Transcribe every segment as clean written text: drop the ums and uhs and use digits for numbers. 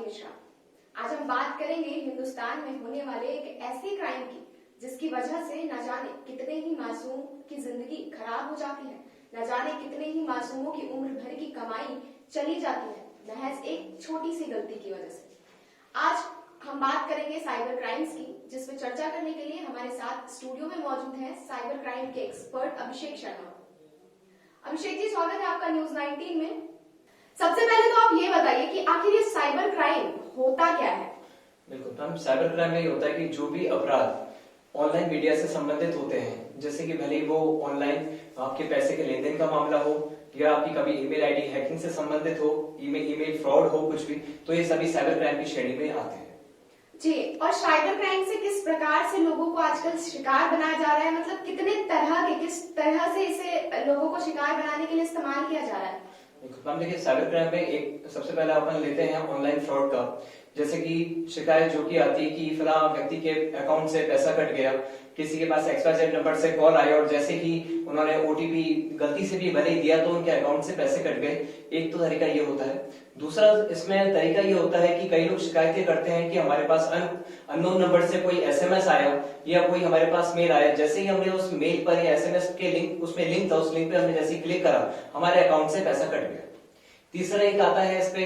मिश्रा। आज हम बात करेंगे हिंदुस्तान में होने वाले एक ऐसे क्राइम की जिसकी वजह से न जाने कितने ही मासूम की जिंदगी खराब हो जाती है, न जाने कितने ही मासूमों की उम्र भर की कमाई चली जाती है महज एक छोटी सी गलती की वजह से। आज हम बात करेंगे साइबर क्राइम्स की, जिसमें चर्चा करने के लिए हमारे साथ स्टूडियो में मौजूद हैं साइबर क्राइम के एक्सपर्ट अभिषेक शर्मा। अभिषेक जी, स्वागत है आपका न्यूज 19 में। सबसे पहले तो आप ये बताइए कि आखिर ये साइबर क्राइम होता क्या है? बिल्कुल मैम, साइबर क्राइम में ये होता है कि जो भी अपराध ऑनलाइन मीडिया से संबंधित होते हैं, जैसे कि भले ही वो ऑनलाइन आपके पैसे के लेन देन का मामला हो या आपकी कभी ईमेल आईडी हैकिंग से संबंधित हो, ईमेल फ्रॉड हो, कुछ भी, तो ये सभी साइबर क्राइम की श्रेणी में आते हैं जी। और साइबर क्राइम से किस प्रकार से लोगों को आजकल शिकार बनाया जा रहा है, मतलब किस तरह से इसे लोगों को शिकार बनाने के लिए इस्तेमाल किया जा रहा है? मैम देखिए, साइबर क्राइम में एक सबसे पहले अपन लेते हैं ऑनलाइन फ्रॉड का। जैसे कि शिकायत जो की आती है कि फला व्यक्ति के अकाउंट से पैसा कट गया, किसी के पास XYZ नंबर से कॉल आया और जैसे कि उन्होंने OTP गलती से भी भले ही दिया तो उनके अकाउंट से पैसे कट गए। एक तो तरीका ये होता है। दूसरा इसमें तरीका ये होता है कि कई लोग शिकायतें करते हैं कि हमारे पास अननोन नंबर से कोई SMS आया या कोई हमारे पास मेल आया, जैसे ही हमने उस मेल पर या SMS के लिंक, उसमें लिंक था, उस लिंक पे हमने जैसे क्लिक करा, हमारे अकाउंट से पैसा कट गया। तीसरा एक आता है इस पे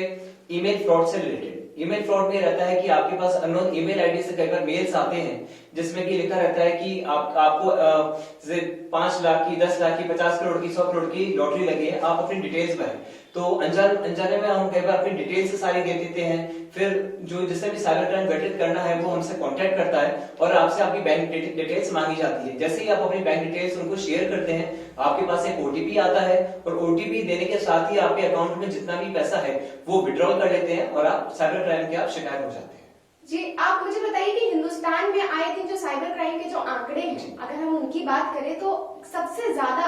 ईमेल फ्रॉड से रिलेटेड। ईमेल फ्रॉड में रहता है कि आपके पास अननोन ईमेल आईडी से कई बार मेल्स आते हैं जिसमें कि लिखा रहता है कि आपको 5 लाख की, 10 लाख की, 50 करोड़ की, 100 करोड़ की लॉटरी लगी है, आप अपनी डिटेल्स भरें। तो अनजाने में हम कई बार अपनी डिटेल्स सारी दे देते हैं। फिर जो जिससे भी साइबर क्राइम घटित करना है वो हमसे कांटेक्ट करता है और आपसे आपकी बैंक डिटेल्स मांगी जाती है। जैसे ही आप अपनी बैंक डिटेल्स उनको शेयर करते हैं, आपके पास एक OTP आता है और OTP देने के साथ ही आपके अकाउंट में जितना भी पैसा है वो विड्रॉल कर लेते हैं और आप साइबर क्राइम के आप शिकार हो जाते हैं। जी, आप मुझे बताइए कि हिंदुस्तान में आए थे जो साइबर क्राइम के जो आंकड़े हैं, अगर हम उनकी बात करें तो सबसे ज्यादा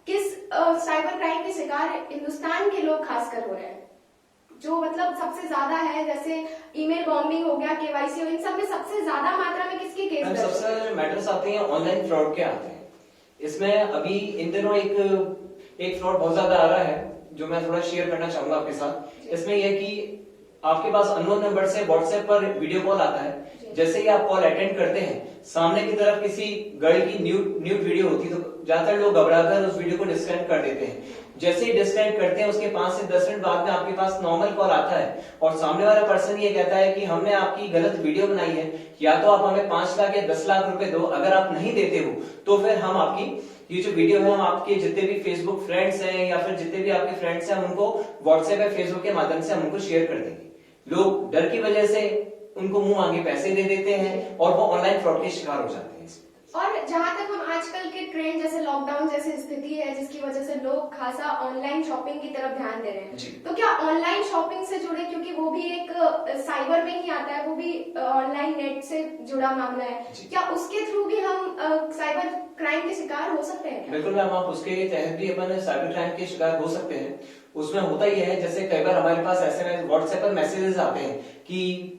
किस साइबर क्राइम के शिकार हिंदुस्तान के लोग खासकर हो रहे हैं? जो मतलब सबसे ज्यादा है, जैसे ईमेल बॉम्बिंग हो गया, KYC, इन सब में सबसे ज्यादा मात्रा में किसके केस दर्ज? सबसे मैटर्स आते हैं ऑनलाइन फ्रॉड के आते हैं। इसमें अभी इन दिनों एक फ्रॉड बहुत ज्यादा आ रहा है जो मैं थोड़ा शेयर करना चाहूंगा आपके साथ। इसमें यह कि आपके पास अननोन नंबर से व्हाट्सएप पर वीडियो कॉल आता है। जैसे ही आप कॉल अटेंड करते हैं, सामने की तरफ किसी गर्ल की न्यूड वीडियो होती है तो ज्यादातर लोग घबराकर उस वीडियो को डिस्कनेक्ट कर देते हैं। जैसे ही डिस्कनेक्ट करते हैं उसके 5 से 10 मिनट बाद में आपके पास नॉर्मल कॉल आता है और सामने वाला पर्सन ये कहता है कि हमने आपकी गलत वीडियो बनाई है, या तो आप हमें 5 लाख या 10 लाख रुपए दो, अगर आप नहीं देते हो तो फिर हम आपकी ये जो वीडियो है हम आपके जितने भी फेसबुक फ्रेंड्स हैं या फिर जितने भी आपके फ्रेंड्स हैं उनको व्हाट्सएप या फेसबुक के माध्यम से हम उनको शेयर कर देंगे। लोग डर की वजह से उनको मुंह मांगे पैसे दे देते हैं और वो ऑनलाइन फ्रॉड के शिकार हो जाते हैं। और जहां तक हम आजकल के ट्रेंड, जैसे लॉकडाउन जैसी स्थिति है जिसकी वजह से लोग खासा ऑनलाइन शॉपिंग की तरफ ध्यान दे रहे हैं, तो क्या ऑनलाइन शॉपिंग से जुड़े, क्योंकि वो भी एक साइबर में ही आता है, वो भी ऑनलाइन नेट से जुड़ा मामला है, क्या उसके थ्रू भी हम साइबर क्राइम के शिकार हो सकते हैं? बिल्कुल मैम, आप उसके तहत भी अपन साइबर क्राइम के शिकार हो सकते हैं। उसमें होता ही है, जैसे कई बार हमारे पास SMS व्हाट्सएप पर मैसेजेस आते हैं कि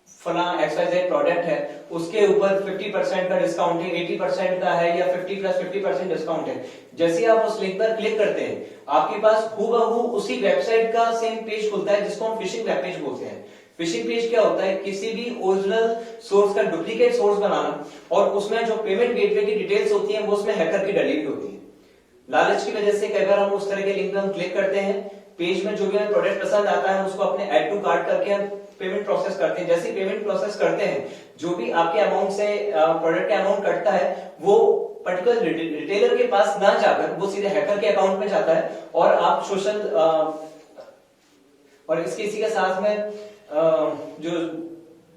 फला XYZ प्रोडक्ट है, उसके ऊपर 50% का डिस्काउंट है, 80% का है या 50+50% डिस्काउंट है। जैसे ही आप उस लिंक पर क्लिक करते हैं, आपके पास हूबहू उसी वेबसाइट का सेम पेज खुलता है जिसको हम फिशिंग वेब पेज बोलते हैं। फिशिंग पेज क्या होता है? किसी भी ओरिजिनल सोर्स का डुप्लीकेट सोर्स बनाना और उसमें जो पेमेंट गेटवे की डिटेल्स होती हैं वो उसमें हैकर की डली हुई होती है। लालच की वजह से कई बार हम उस तरह के लिंक पर हम क्लिक करते हैं, पेज में जो भी हमें प्रोडक्ट पसंद आता है उसको अपने ऐड टू कार्ट करके हम पेमेंट प्रोसेस करते हैं। जैसे पेमेंट प्रोसेस करते हैं, जो भी आपके अमाउंट से प्रोडक्ट का अमाउंट कटता है वो पर्टिकुलर रिटेलर के पास ना जाकर वो सीधे हैकर के अकाउंट में जाता है और आप सोशल और इसी के साथ में जो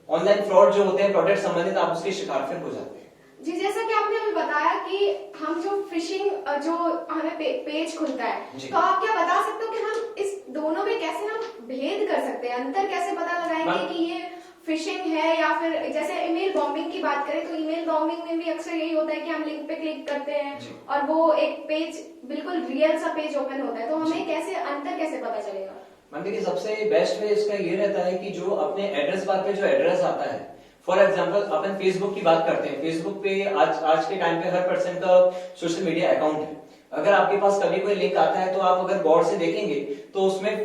ऑनलाइन फ्रॉड जो होते हैं प्रोडक्ट संबंधित, आप उसके शिकार फिर हो जाते हैं। जी, जैसा कि आपने अभी बताया कि हम जो फिशिंग जो हमें पेज खुलता है, तो आप क्या बता सकते हो कि हम इस दोनों में कैसे हम भेद कर सकते हैं, अंतर कैसे पता लगाएंगे कि ये फिशिंग है या फिर जैसे ईमेल बॉम्बिंग की बात करें तो ईमेल बॉम्बिंग में भी अक्सर यही होता है कि हम लिंक पे क्लिक करते हैं और वो एक पेज बिल्कुल रियल सा पेज ओपन होता है, तो हमें कैसे अंतर कैसे पता चलेगा? मान लीजिए सबसे बेस्ट वे इसका ये रहता है कि जो अपने एड्रेस बार पे जो एड्रेस आता है, फॉर एग्जाम्पल अपन फेसबुक की बात करते हैं, फेसबुक पे आज के टाइम पे हर पर्सन का सोशल मीडिया अकाउंट है। अगर आपके पास कभी कोई लिंक आता है तो आप अगर गौर से देखेंगे तो उसमें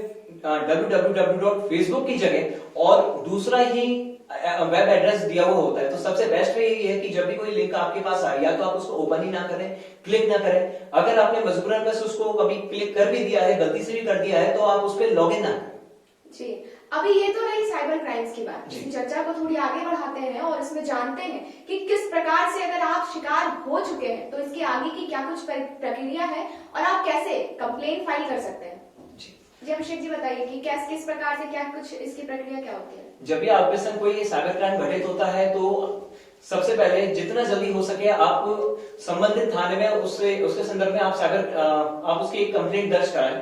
www.facebook की जगह और दूसरा ही वेब एड्रेस दिया हुआ होता है। तो सबसे बेस्ट वे यही है कि जब भी कोई लिंक आपके पास आए या तो आप उसको ओपन ही ना करें, क्लिक ना करें। अगर आपने मजबूरन बस उसको कभी क्लिक कर भी दिया है, गलती से भी कर दिया है, तो आप उस पर लॉग इन ना करें। जी, अभी ये तो रही साइबर क्राइम्स की बात। इस चर्चा को थोड़ी आगे बढ़ाते हैं और इसमें जानते हैं कि किस प्रकार से अगर आप शिकार हो चुके हैं तो इसकी आगे की क्या कुछ प्रक्रिया है और आप कैसे कंप्लेन फाइल कर सकते हैं। जी अभिषेक जी बताइए कि किस प्रकार से क्या कुछ इसकी प्रक्रिया क्या होती है। जब भी आपके संग कोई साइबर क्राइम घटित होता है तो सबसे पहले जितना जल्दी हो सके आप संबंधित थाने में उसके संदर्भ में आप उसकी एक कंप्लेंट दर्ज कराएं।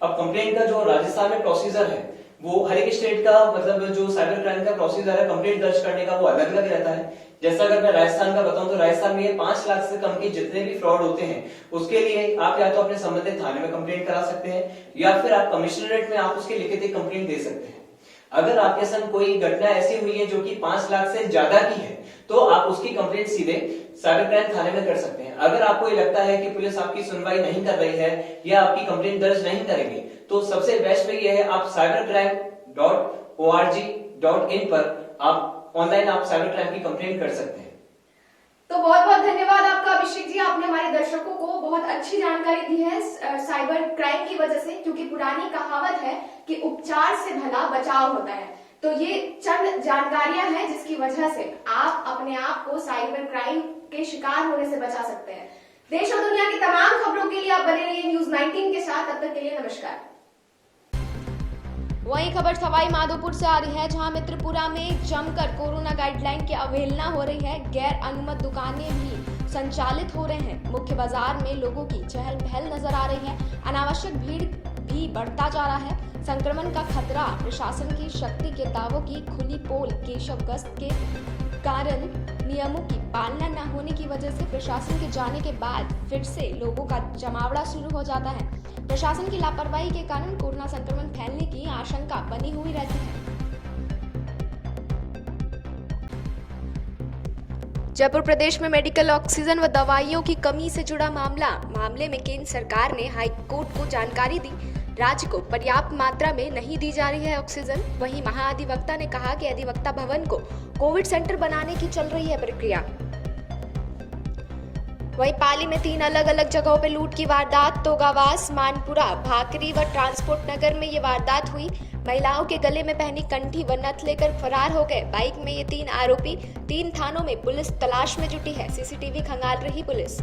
अब कंप्लेंट का जो राजस्थान में प्रोसीजर है वो हर एक स्टेट का मतलब जो साइबर क्राइम का प्रोसीजर है कंप्लेंट दर्ज करने का वो अलग अलग रहता है। जैसा अगर मैं राजस्थान का बताऊं तो राजस्थान में 5 लाख से कम के जितने भी फ्रॉड होते हैं उसके लिए आप या तो अपने संबंधित थाने में कंप्लेंट करा सकते हैं या फिर आप कमिश्नरेट में आप उसके लिखित कंप्लेंट दे सकते हैं। अगर आपके संग कोई घटना ऐसी हुई है जो कि 5 लाख से ज्यादा की है तो आप उसकी कंप्लेंट सीधे साइबर क्राइम थाने में कर सकते हैं। अगर आपको ये लगता है कि पुलिस आपकी सुनवाई नहीं कर रही है या आपकी कंप्लेंट दर्ज नहीं करेंगे तो सबसे बेस्ट वे ये है आप cybercrime.org.in पर आप ऑनलाइन आप साइबर क्राइम की कंप्लेंट कर सकते हैं। तो बहुत बहुत धन्यवाद आपका अभिषेक जी, आपने हमारे दर्शकों को बहुत अच्छी जानकारी दी है साइबर क्राइम की वजह से, क्योंकि पुरानी कहावत है कि उपचार से भला बचाव होता है। तो ये चंद जानकारियां हैं जिसकी वजह से आप अपने आप को साइबर क्राइम के शिकार होने से बचा सकते हैं। देश और दुनिया की तमाम खबरों के लिए आप बने रहिए न्यूज़ 19 के साथ। तब तक के लिए नमस्कार। वही खबर सवाई माधोपुर से आ रही है, जहां मित्रपुरा में जमकर कोरोना गाइडलाइन की अवहेलना हो रही है। गैर अनुमत दुकानें भी संचालित हो रहे हैं। मुख्य बाजार में लोगों की चहल पहल नजर आ रही है। अनावश्यक भीड़ भी बढ़ता जा रहा है। संक्रमण का खतरा, प्रशासन की शक्ति के दावों की खुली पोल, केशव गश्त के कारण नियमों की पालना न होने की वजह से प्रशासन के जाने के बाद फिर से लोगों का जमावड़ा शुरू हो जाता है। प्रशासन की लापरवाही के कारण कोरोना संक्रमण फैलने की आशंका बनी हुई रहती है। जयपुर प्रदेश में मेडिकल ऑक्सीजन व दवाइयों की कमी से जुड़ा मामले में केंद्र सरकार ने हाई कोर्ट को जानकारी दी। राज्य को पर्याप्त मात्रा में नहीं दी जा रही है ऑक्सीजन। वहीं महाधिवक्ता ने कहा कि अधिवक्ता भवन को कोविड सेंटर बनाने की चल रही है प्रक्रिया। वहीं पाली में 3 अलग अलग जगहों पर लूट की वारदात। तोगावास, मानपुरा, भाकरी व ट्रांसपोर्ट नगर में ये वारदात हुई। महिलाओं के गले में पहनी कंठी व नथ लेकर फरार हो गए। बाइक में ये 3 आरोपी। 3 थानों में पुलिस तलाश में जुटी है। सीसीटीवी खंगाल रही पुलिस।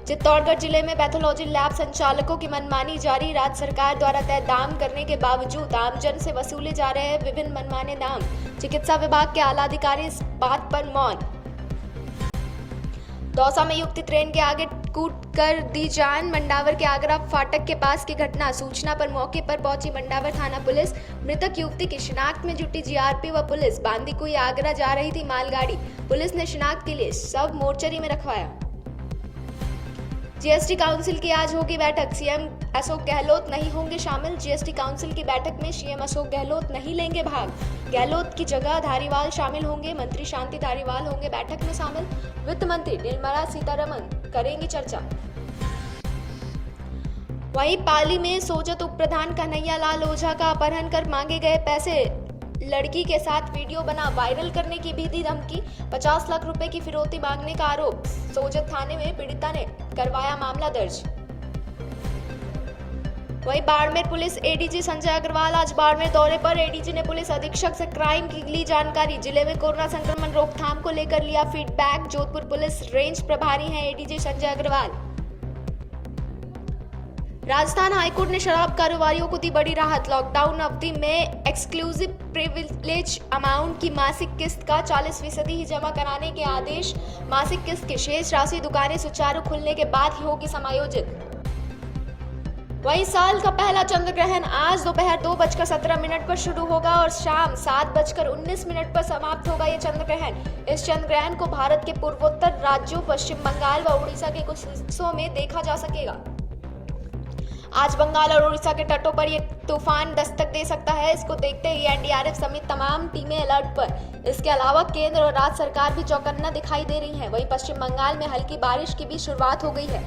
चित्तौड़गढ़ जिले में पैथोलॉजी लैब संचालकों की मनमानी जारी। राज्य सरकार द्वारा तय दाम करने के बावजूद आमजन से वसूले जा रहे हैं विभिन्न मनमाने दाम। चिकित्सा विभाग के आला अधिकारी इस बात पर मौन। दौसा में युवती ट्रेन के आगे कूद कर दी जान। मंडावर के आगरा फाटक के पास की घटना। सूचना पर मौके पर पहुंची मंडावर थाना पुलिस। मृतक युवती की शिनाख्त में जुटी जीआरपी व पुलिस। बांदीकुई आगरा जा रही थी मालगाड़ी। पुलिस ने शिनाख्त के लिए शव मोर्चरी में रखवाया। जीएसटी काउंसिल की आज होगी बैठक। सीएम अशोक गहलोत नहीं होंगे शामिल। जीएसटी काउंसिल की बैठक में सीएम अशोक गहलोत नहीं लेंगे भाग। गहलोत की जगह धारीवाल शामिल होंगे। मंत्री शांति धारीवाल होंगे बैठक में शामिल। वित्त मंत्री निर्मला सीतारमण करेंगी चर्चा। वहीं पाली में सोजत उप प्रधान कन्हैया लाल ओझा का अपहरण कर मांगे गए पैसे। लड़की के साथ वीडियो बना वायरल करने की भी दी धमकी। 50 लाख रुपए की फिरौती मांगने का आरोप। सोजत थाने में पीड़िता ने करवाया मामला दर्ज। वहीं बाड़मेर पुलिस एडीजी संजय अग्रवाल आज बाड़मेर दौरे पर। एडीजी ने पुलिस अधीक्षक से क्राइम की ली जानकारी। जिले में कोरोना संक्रमण रोकथाम को लेकर लिया फीडबैक। जोधपुर पुलिस रेंज प्रभारी हैं एडीजी संजय अग्रवाल। राजस्थान हाईकोर्ट ने शराब कारोबारियों को दी बड़ी राहत। लॉकडाउन अवधि में एक्सक्लूसिव प्रिविलेज अमाउंट की मासिक किस्त का 40% ही जमा कराने के आदेश। मासिक किस्त की शेष राशि दुकानें सुचारू खुलने के बाद ही होगी समायोजित। वहीं साल का पहला चंद्र ग्रहण आज दोपहर 2:17 पर शुरू होगा और शाम 7:19 पर समाप्त होगा ये चंद्र ग्रहण। इस चंद्र ग्रहण को भारत के पूर्वोत्तर राज्यों पश्चिम बंगाल व उड़ीसा के कुछ हिस्सों में देखा जा सकेगा। आज बंगाल और उड़ीसा के तटों पर ये तूफान दस्तक दे सकता है। इसको देखते ही एनडीआरएफ समेत तमाम टीमें अलर्ट पर। इसके अलावा केंद्र और राज्य सरकार भी चौकन्ना दिखाई दे रही है। वहीं पश्चिम बंगाल में हल्की बारिश की भी शुरुआत हो गई है।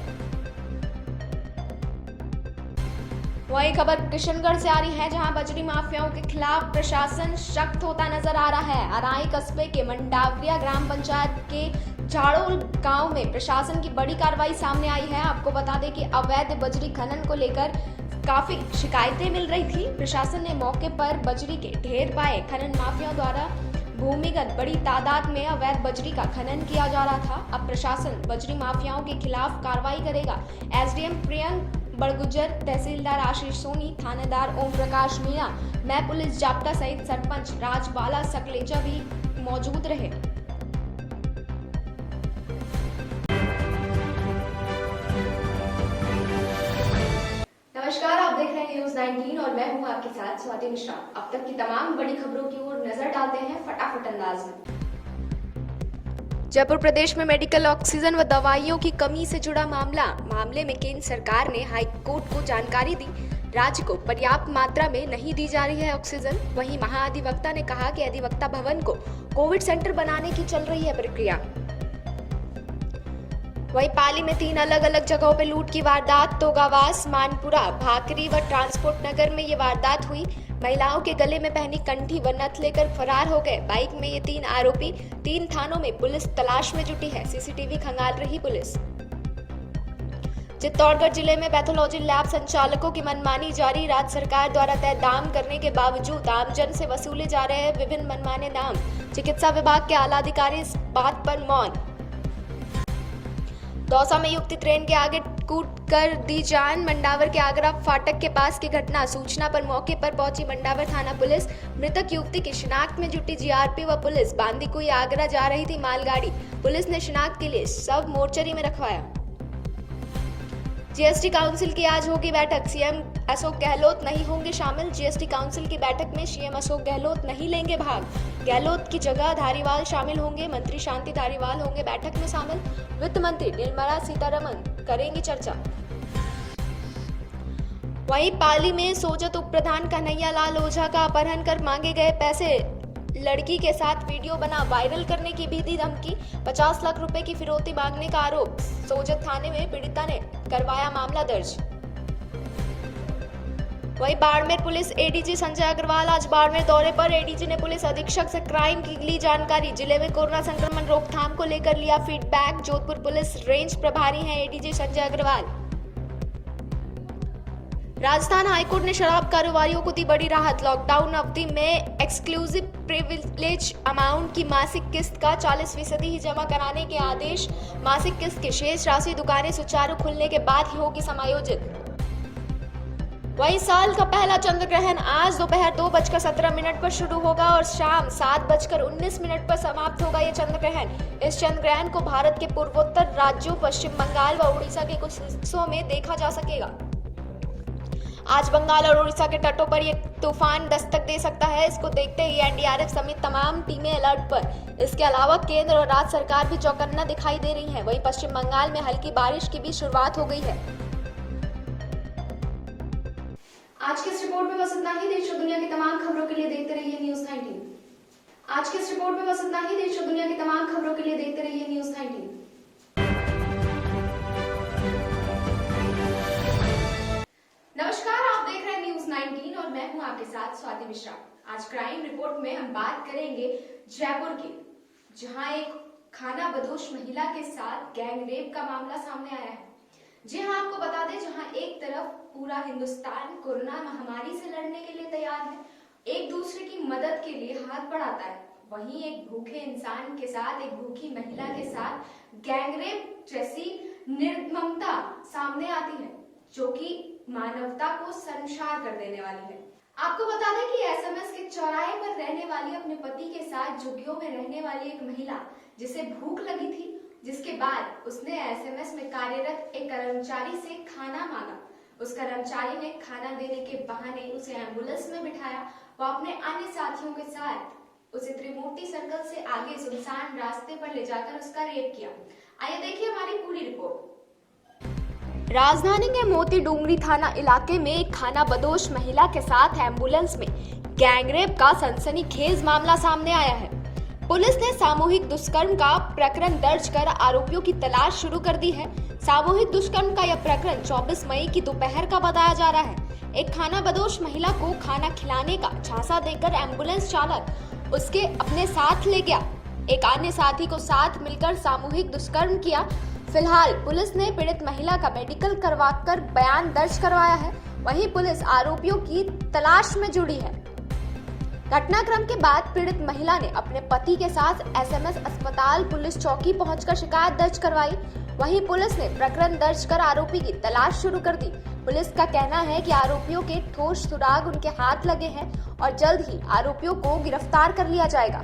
वही खबर किशनगढ़ से आ रही है, जहां बजरी माफियाओं के खिलाफ प्रशासन सख्त होता नजर आ रहा है। अराई कस्बे के मंडावरिया ग्राम पंचायत के झाड़ोल गांव में प्रशासन की बड़ी कार्रवाई सामने आई है। आपको बता दें कि अवैध बजरी खनन को लेकर काफी शिकायतें मिल रही थी। प्रशासन ने मौके पर बजरी के ढेर पाए। खनन माफियाओं द्वारा भूमिगत बड़ी तादाद में अवैध बजरी का खनन किया जा रहा था। अब प्रशासन बजरी माफियाओं के खिलाफ कार्रवाई करेगा। एसडीएम प्रियंक बड़गुजर, तहसीलदार आशीष सोनी, थानेदार ओम प्रकाश मीणा, मैं पुलिस जाप्ता सहित सरपंच राजबाला सकलेचा भी मौजूद रहे। नमस्कार, आप देख रहे हैं न्यूज 19 और मैं हूं आपके साथ स्वाति मिश्रा। अब तक की तमाम बड़ी खबरों की ओर नजर डालते हैं फटाफट अंदाज में। जयपुर प्रदेश में मेडिकल ऑक्सीजन व दवाइयों की कमी से जुड़ा मामले में केंद्र सरकार ने हाई कोर्ट को जानकारी दी। राज्य को पर्याप्त मात्रा में नहीं दी जा रही है ऑक्सीजन। वहीं महाधिवक्ता ने कहा कि अधिवक्ता भवन को कोविड सेंटर बनाने की चल रही है प्रक्रिया। वहीं पाली में 3 अलग अलग जगहों पर लूट की वारदात। तोगावास, मानपुरा, भाकरी व ट्रांसपोर्ट नगर में ये वारदात हुई। महिलाओं के गले में पहनी कंठी व नथ लेकर फरार हो गए। बाइक में ये 3 आरोपी। 3 थानों में पुलिस तलाश में जुटी है। सीसीटीवी खंगाल रही पुलिस। चित्तौड़गढ़ जिले में पैथोलॉजी लैब संचालकों की मनमानी जारी। राज्य सरकार द्वारा तय दाम करने के बावजूद आमजन से वसूले जा रहे हैं विभिन्न मनमाने दाम। चिकित्सा विभाग के आला अधिकारी इस बात पर मौन। दौसा में युवती ट्रेन के आगे कूद कर दी जान। मंडावर के आगरा फाटक के पास की घटना। सूचना पर मौके पर पहुंची मंडावर थाना पुलिस। मृतक युवती की शिनाख्त में जुटी जीआरपी व पुलिस। बांदीकुई आगरा जा रही थी मालगाड़ी। पुलिस ने शिनाख्त के लिए शव मोर्चरी में रखवाया। जीएसटी काउंसिल की आज होगी बैठक। सीएम अशोक गहलोत नहीं होंगे शामिल। जीएसटी काउंसिल की बैठक में सीएम अशोक गहलोत नहीं लेंगे भाग। गहलोत की जगह धारीवाल शामिल होंगे। मंत्री शांति धारीवाल होंगे बैठक में शामिल। वित्त मंत्री निर्मला सीतारमण करेंगी चर्चा। वहीं पाली में सोजत उप प्रधान कन्हैया लाल ओझा का अपहरण कर मांगे गए पैसे। लड़की के साथ वीडियो बना वायरल करने की भी दी धमकी। 50 लाख रुपए की फिरौती मांगने का आरोप। सोजत थाने में पीड़िता ने करवाया मामला दर्ज। वहीं बाड़मेर पुलिस एडीजी संजय अग्रवाल आज बाड़मेर दौरे पर। एडीजी ने पुलिस अधीक्षक से क्राइम की ली जानकारी। जिले में कोरोना संक्रमण रोकथाम को लेकर लिया फीडबैक। जोधपुर पुलिस रेंज प्रभारी हैं एडीजी संजय अग्रवाल। राजस्थान हाईकोर्ट ने शराब कारोबारियों को दी बड़ी राहत। लॉकडाउन अवधि में एक्सक्लूसिव प्रिविलेज अमाउंट की मासिक किस्त का 40% ही जमा कराने के आदेश। मासिक किस्त की शेष राशि दुकानें सुचारू खुलने के बाद ही होगी समायोजित। वहीं साल का पहला चंद्र ग्रहण आज दोपहर 2:17 पर शुरू होगा और शाम 7:19 पर समाप्त होगा ये चंद्र ग्रहण। इस चंद्र ग्रहण को भारत के पूर्वोत्तर राज्यों पश्चिम बंगाल व उड़ीसा के कुछ हिस्सों में देखा जा सकेगा। आज बंगाल और उड़ीसा के तटों पर ये तूफान दस्तक दे सकता है। इसको देखते ही एनडीआरएफ समेत तमाम टीमें अलर्ट पर। इसके अलावा केंद्र और राज्य सरकार भी चौकन्ना दिखाई दे रही है। वहीं पश्चिम बंगाल में हल्की बारिश की भी शुरुआत हो गई है। आज की इस रिपोर्ट में बस इतना ही। देश और दुनिया की तमाम खबरों के लिए देखते रहिए न्यूज 19। आज की इस रिपोर्ट में बस इतना ही। देश और दुनिया की तमाम खबरों के लिए देखते रहिए न्यूज 19। नमस्कार, आप देख रहे हैं न्यूज 19 और मैं हूं आपके साथ स्वाति मिश्रा। आज क्राइम रिपोर्ट में हम बात करेंगे जयपुर की, जहां एक खानाबदोश महिला के साथ गैंग रेप का मामला सामने आया है। जी हाँ, आपको बता दें, जहां एक तरफ पूरा हिंदुस्तान कोरोना महामारी से लड़ने के लिए तैयार है, एक दूसरे की मदद के लिए हाथ बढ़ाता है, वहीं एक भूखे इंसान के साथ, एक भूखी महिला के साथ गैंगरेप जैसी निर्ममता सामने आती है, जो कि मानवता को शर्मसार कर देने वाली है। आपको बता दें कि एसएमएस के चौराहे पर रहने वाली अपने पति के साथ झुग्गियों में रहने वाली एक महिला, जिसे भूख लगी थी, जिसके बाद उसने एसएमएस में कार्यरत एक कर्मचारी से खाना मांगा। उस कर्मचारी ने खाना देने के बहाने उसे एम्बुलेंस में बिठाया व अपने अन्य साथियों के साथ उसे त्रिमूर्ति सर्कल से आगे सुनसान रास्ते पर ले जाकर उसका रेप किया। आइए देखिए हमारी पूरी रिपोर्ट। राजधानी के मोती डूंगरी थाना इलाके में एक खानाबदोश महिला के साथ एम्बुलेंस में गैंगरेप का सनसनीखेज मामला सामने आया है। पुलिस ने सामूहिक दुष्कर्म का प्रकरण दर्ज कर आरोपियों की तलाश शुरू कर दी है। सामूहिक दुष्कर्म का यह प्रकरण 24 मई की दोपहर का बताया जा रहा है। एक खानाबदोश महिला को खाना खिलाने का झांसा देकर एम्बुलेंस चालक उसके अपने साथ ले गया। एक अन्य साथी को साथ मिलकर सामूहिक दुष्कर्म किया। फिलहाल पुलिस ने पीड़ित महिला का मेडिकल करवाकर बयान दर्ज करवाया है। वहीं पुलिस आरोपियों की तलाश में जुड़ी है। घटनाक्रम के बाद पीड़ित महिला ने अपने पति के साथ एसएमएस अस्पताल पुलिस चौकी पहुंचकर शिकायत दर्ज करवाई। वहीं पुलिस ने प्रकरण दर्ज कर आरोपी की तलाश शुरू कर दी। पुलिस का कहना है कि आरोपियों के ठोस सुराग उनके हाथ लगे हैं और जल्द ही आरोपियों को गिरफ्तार कर लिया जाएगा।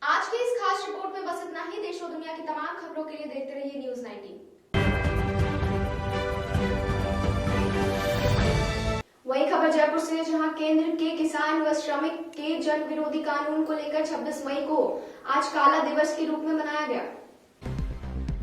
आज की इस खास रिपोर्ट में बस इतना ही। देश और दुनिया की तमाम खबरों के लिए देखते रहिए न्यूज़ 19। वही खबर जयपुर से, जहां केंद्र के किसान व श्रमिक के जन विरोधी कानून को लेकर 26 मई को आज काला दिवस के रूप में मनाया गया।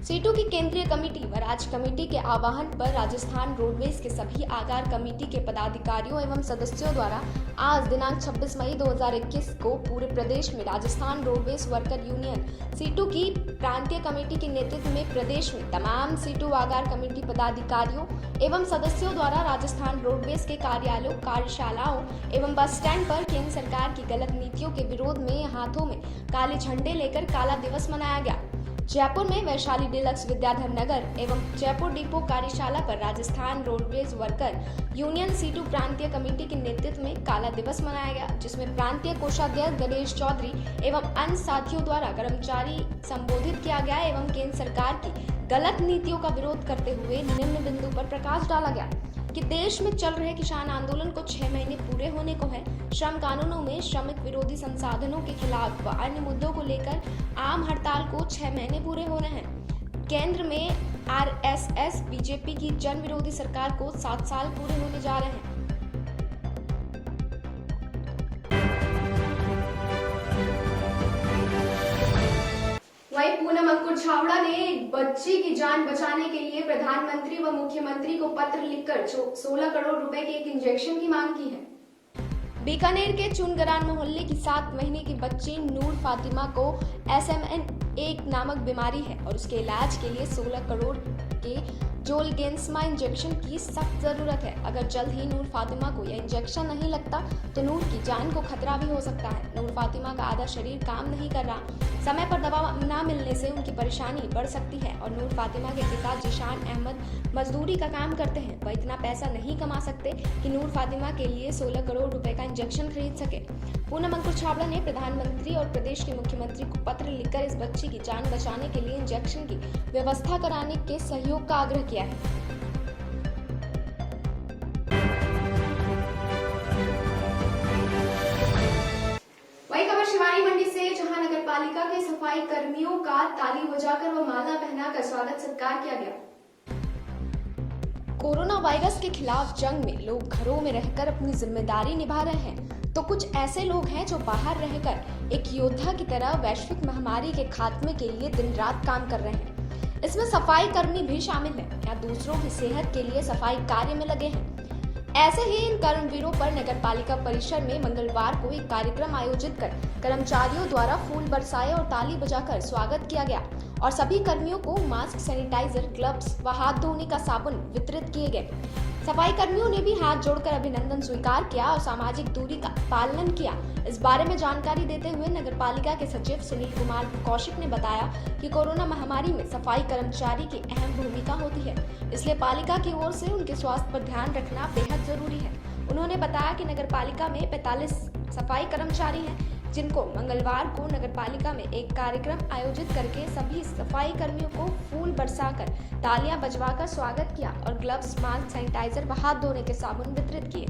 सीटू की केंद्रीय कमेटी व राज्य कमेटी के आह्वान पर राजस्थान रोडवेज के सभी आगार कमेटी के पदाधिकारियों एवं सदस्यों द्वारा आज दिनांक 26 मई 2021 को पूरे प्रदेश में Rajasthan roadways worker union CITU की प्रांतीय कमेटी के नेतृत्व में प्रदेश में तमाम सीटू आगार कमेटी पदाधिकारियों एवं सदस्यों द्वारा राजस्थान रोडवेज के कार्यालयों, कार्यशालाओं एवं बस स्टैंड पर केंद्र सरकार की गलत नीतियों के विरोध में हाथों में काले झंडे लेकर काला दिवस मनाया गया। जयपुर में वैशाली डिलक्स विद्याधर नगर एवं जयपुर डिपो कार्यशाला पर Rajasthan roadways worker union CITU प्रांतीय कमेटी के नेतृत्व में काला दिवस मनाया गया, जिसमें प्रांतीय कोषाध्यक्ष गणेश चौधरी एवं अन्य साथियों द्वारा कर्मचारी संबोधित किया गया एवं केंद्र सरकार की गलत नीतियों का विरोध करते हुए निम्न बिंदु पर प्रकाश डाला गया कि देश में चल रहे किसान आंदोलन को 6 महीने पूरे होने को है। श्रम कानूनों में श्रमिक विरोधी संसाधनों के खिलाफ व अन्य मुद्दों को लेकर आम हड़ताल को 6 महीने पूरे होने हैं। केंद्र में आरएसएस बीजेपी की जन विरोधी सरकार को 7 साल पूरे होने जा रहे हैं। वहीं पूनम अंकुर छावड़ा ने एक बच्ची की जान बचाने के लिए प्रधानमंत्री व मुख्यमंत्री को पत्र लिखकर 16 करोड़ रुपए के एक इंजेक्शन की मांग की है। बीकानेर के चुनगरान मोहल्ले की 7 महीने की बच्ची नूर फातिमा को SMN1 नामक बीमारी है और उसके इलाज के लिए 16 करोड़ के जोलगेंसमा इंजेक्शन की सख्त जरूरत है। अगर जल्द ही नूर फातिमा को यह इंजेक्शन नहीं लगता तो नूर की जान को खतरा भी हो सकता है। नूर फातिमा का आधा शरीर काम नहीं कर रहा, समय पर दवा न मिलने से उनकी परेशानी बढ़ सकती है और नूर फातिमा के पिता जिशान अहमद मजदूरी का काम करते हैं। वह इतना पैसा नहीं कमा सकते कि नूर फातिमा के लिए 16 करोड़ रुपए का इंजेक्शन खरीद सके। पूनम अंकुर छावड़ा ने प्रधानमंत्री और प्रदेश के मुख्यमंत्री को पत्र लिखकर इस बच्ची की जान बचाने के लिए इंजेक्शन की व्यवस्था कराने के सहयोग का आग्रह किया है। वही खबर शिवानी मंडी से, जहां नगर पालिका के सफाई कर्मियों का ताली बजाकर व माला पहनाकर स्वागत सत्कार किया गया। कोरोना वायरस के खिलाफ जंग में लोग घरों में रहकर अपनी जिम्मेदारी निभा रहे हैं, तो कुछ ऐसे लोग हैं जो बाहर रहकर एक योद्धा की तरह वैश्विक महामारी के खात्मे के लिए दिन रात काम कर रहे हैं। इसमें सफाई कर्मी भी शामिल हैं या दूसरों की सेहत के लिए सफाई कार्य में लगे हैं। ऐसे ही इन कर्मवीरों पर नगर पालिका परिसर में मंगलवार को एक कार्यक्रम आयोजित कर कर्मचारियों द्वारा फूल बरसाए और ताली बजाकर स्वागत किया गया और सभी कर्मियों को मास्क, सैनिटाइजर, ग्लव्स व हाथ धोने का साबुन वितरित किए गए। सफाई कर्मियों ने भी हाथ जोड़कर अभिनंदन स्वीकार किया और सामाजिक दूरी का पालन किया। इस बारे में जानकारी देते हुए नगर पालिका के सचिव सुनील कुमार कौशिक ने बताया कि कोरोना महामारी में सफाई कर्मचारी की अहम भूमिका होती है, इसलिए पालिका की ओर से उनके स्वास्थ्य पर ध्यान रखना बेहद जरूरी है। उन्होंने बताया कि नगर पालिका में 45 सफाई कर्मचारी हैं, जिनको मंगलवार को नगर पालिका में एक कार्यक्रम आयोजित करके सभी सफाई कर्मियों को फूल बरसाकर, तालियां बजवाकर स्वागत किया और ग्लव्स, मास्क, सैनिटाइजर व हाथ धोने के साबुन वितरित किए।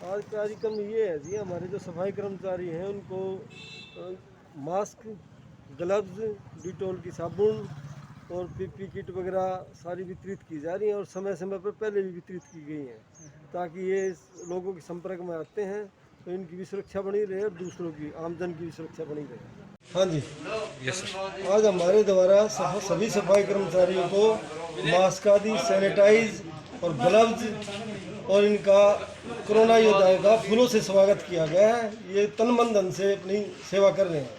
आज कार्यक्रम ये है जी, हमारे जो सफाई कर्मचारी हैं उनको मास्क, ग्लव्स, डिटॉल की साबुन और पीपी किट वगैरह सारी वितरित की जा रही हैं और समय समय पर पहले भी वितरित की गई हैं, ताकि ये लोगों के संपर्क में आते हैं तो इनकी भी सुरक्षा बनी रहे और दूसरों की, आमजन की भी सुरक्षा बनी रहे। हाँ जी, आज हमारे द्वारा सभी सफाई कर्मचारियों को मास्क आदि, सैनिटाइज और ग्लव्स और इनका कोरोना योद्धाओं का फूलों से स्वागत किया गया है। ये तन मन धन से अपनी सेवा कर रहे हैं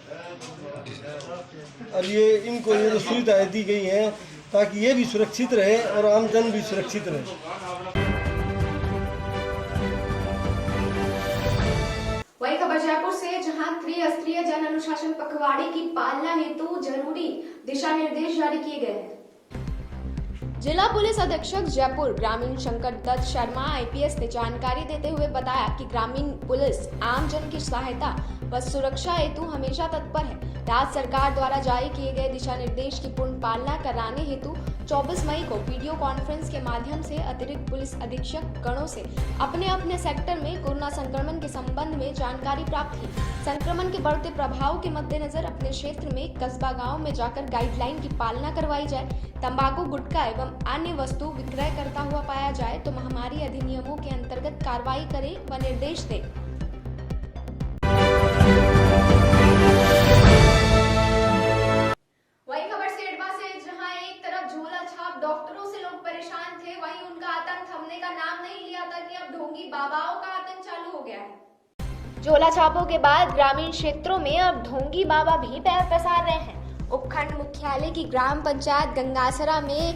और ये इनको ये जो सुविधाएं दी गई हैं ताकि ये भी सुरक्षित रहे और आमजन भी सुरक्षित रहे। राष्ट्रीय जन अनुशासन पखवाड़े की पालना हेतु जरूरी दिशा निर्देश जारी किए गए हैं। जिला पुलिस अधीक्षक जयपुर ग्रामीण शंकर दत्त शर्मा आईपीएस ने जानकारी देते हुए बताया कि ग्रामीण पुलिस आम जन की सहायता व सुरक्षा हेतु हमेशा तत्पर है। राज्य सरकार द्वारा जारी किए गए दिशा निर्देश की पूर्ण पालना कराने हेतु 24 मई को वीडियो कॉन्फ्रेंस के माध्यम से अतिरिक्त पुलिस अधीक्षक गणों से अपने अपने सेक्टर में कोरोना संक्रमण के संबंध में जानकारी प्राप्त की। संक्रमण के बढ़ते प्रभाव के मद्देनजर अपने क्षेत्र में कस्बा गांव में जाकर गाइडलाइन की पालना करवाई जाए। तंबाकू, गुटखा एवं अन्य वस्तु विक्रय करता हुआ पाया जाए तो महामारी अधिनियमों के अंतर्गत कार्रवाई करें व निर्देश दें। वही खबर सेडवा से, जहां एक तरफ झोला छाप डॉक्टरों से लोग परेशान थे, वहीं उनका आतंक थमने का नाम नहीं लिया था कि अब ढोंगी बाबाओं का आतंक चालू हो गया है। झोला छापों के बाद ग्रामीण क्षेत्रों में अब ढोंगी बाबा भी पैर पसार रहे हैं। उपखंड मुख्यालय की ग्राम पंचायत गंगासरा में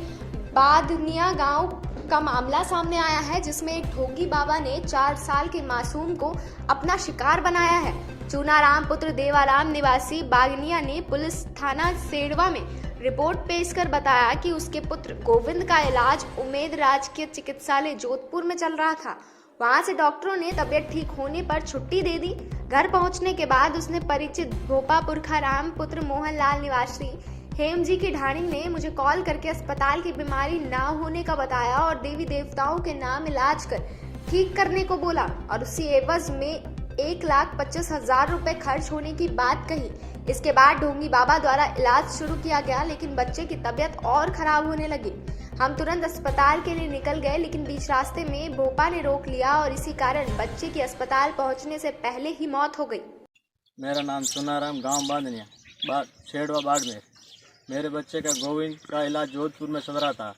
बादनिया गांव का मामला सामने आया है, जिसमें एक ढोंगी बाबा ने 4 साल के मासूम को अपना शिकार बनाया है। चूनाराम पुत्र देवाराम निवासी बागनिया ने पुलिस थाना सेडवा में रिपोर्ट पेश कर बताया कि उसके पुत्र गोविंद का इलाज उमेद राजकीय चिकित्सालय जोधपुर में चल रहा था। वहां से डॉक्टरों ने तबियत ठीक होने पर छुट्टी दे दी। घर पहुंचने के बाद उसने परिचित भोपा पुरखाराम पुत्र मोहनलाल निवासी हेम जी की ढाणी ने मुझे कॉल करके अस्पताल की बीमारी ना होने का बताया और देवी देवताओं के नाम इलाज कर ठीक करने को बोला और उसी एवज में 1,25,000 रुपए खर्च होने की बात कही। इसके बाद ढोंगी बाबा द्वारा इलाज शुरू किया गया, लेकिन बच्चे की तबीयत और खराब होने लगी। हम तुरंत अस्पताल के लिए निकल गए, लेकिन बीच रास्ते में भोपा ने रोक लिया और इसी कारण बच्चे की अस्पताल पहुंचने से पहले ही मौत हो गई। मेरा नाम चुनाराम, गांव बांधनिया, छेड़वा बाड़मेर। मेरे बच्चे का गोविंद का इलाज जोधपुर में चल रहा था।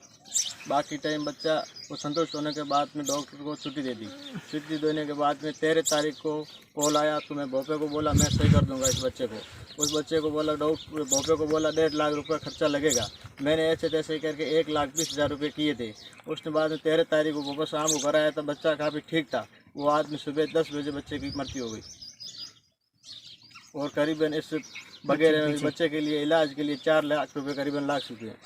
बाकी टाइम बच्चा को संतुष्ट होने के बाद में डॉक्टर को छुट्टी दे दी। छुट्टी देने के बाद में 13 तारीख को कॉल आया तो मैं भोपे को बोला मैं सही कर दूंगा इस बच्चे को। उस बच्चे को बोला डॉक्टर भोपे को बोला 1.5 लाख रुपये खर्चा लगेगा। मैंने ऐसे तैसे करके 1,20,000 रुपये किए थे। उसके बाद में 13 तारीख को भोपा शाम को घर आया था, बच्चा काफ़ी ठीक था। वो आदमी सुबह 10 बजे बच्चे की मृत्यु हो गई और करीबन इस वगैरह बच्चे के लिए इलाज के लिए 4 लाख रुपये करीबन लाग चुके हैं।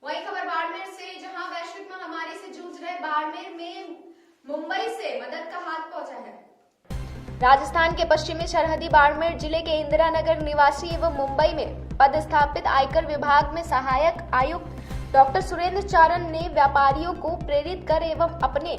वही खबर बाड़मेर से, जहां वैश्विक महामारी से जूझ रहे बाड़मेर में मुंबई से मदद का हाथ पहुंचा है। राजस्थान के पश्चिमी सरहदी बाड़मेर जिले के इंदिरा नगर निवासी एवं मुंबई में पदस्थापित आयकर विभाग में सहायक आयुक्त डॉक्टर सुरेंद्र चारण ने व्यापारियों को प्रेरित कर एवं अपने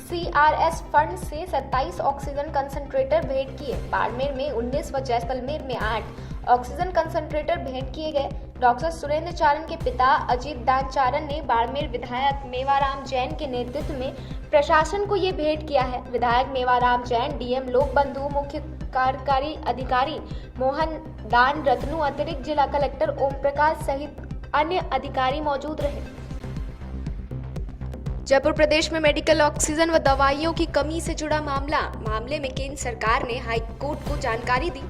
CRS फंड से 27 ऑक्सीजन कंसंट्रेटर भेंट किए। बाड़मेर में 19 व जैसलमेर में 8 ऑक्सीजन कंसंट्रेटर भेंट किए गए। डॉक्टर सुरेंद्र चारण के पिता अजीत दान चारण ने बाड़मेर विधायक मेवाराम जैन के नेतृत्व में प्रशासन को ये भेंट किया है। विधायक मेवाराम जैन, डीएम लोक बंधु, मुख्य कार्यकारी अधिकारी मोहन दान रत्नू, अतिरिक्त जिला कलेक्टर ओम प्रकाश सहित अन्य अधिकारी मौजूद रहे। जयपुर प्रदेश में मेडिकल ऑक्सीजन व दवाइयों की कमी से जुड़ा मामले में केंद्र सरकार ने हाई कोर्ट को जानकारी दी।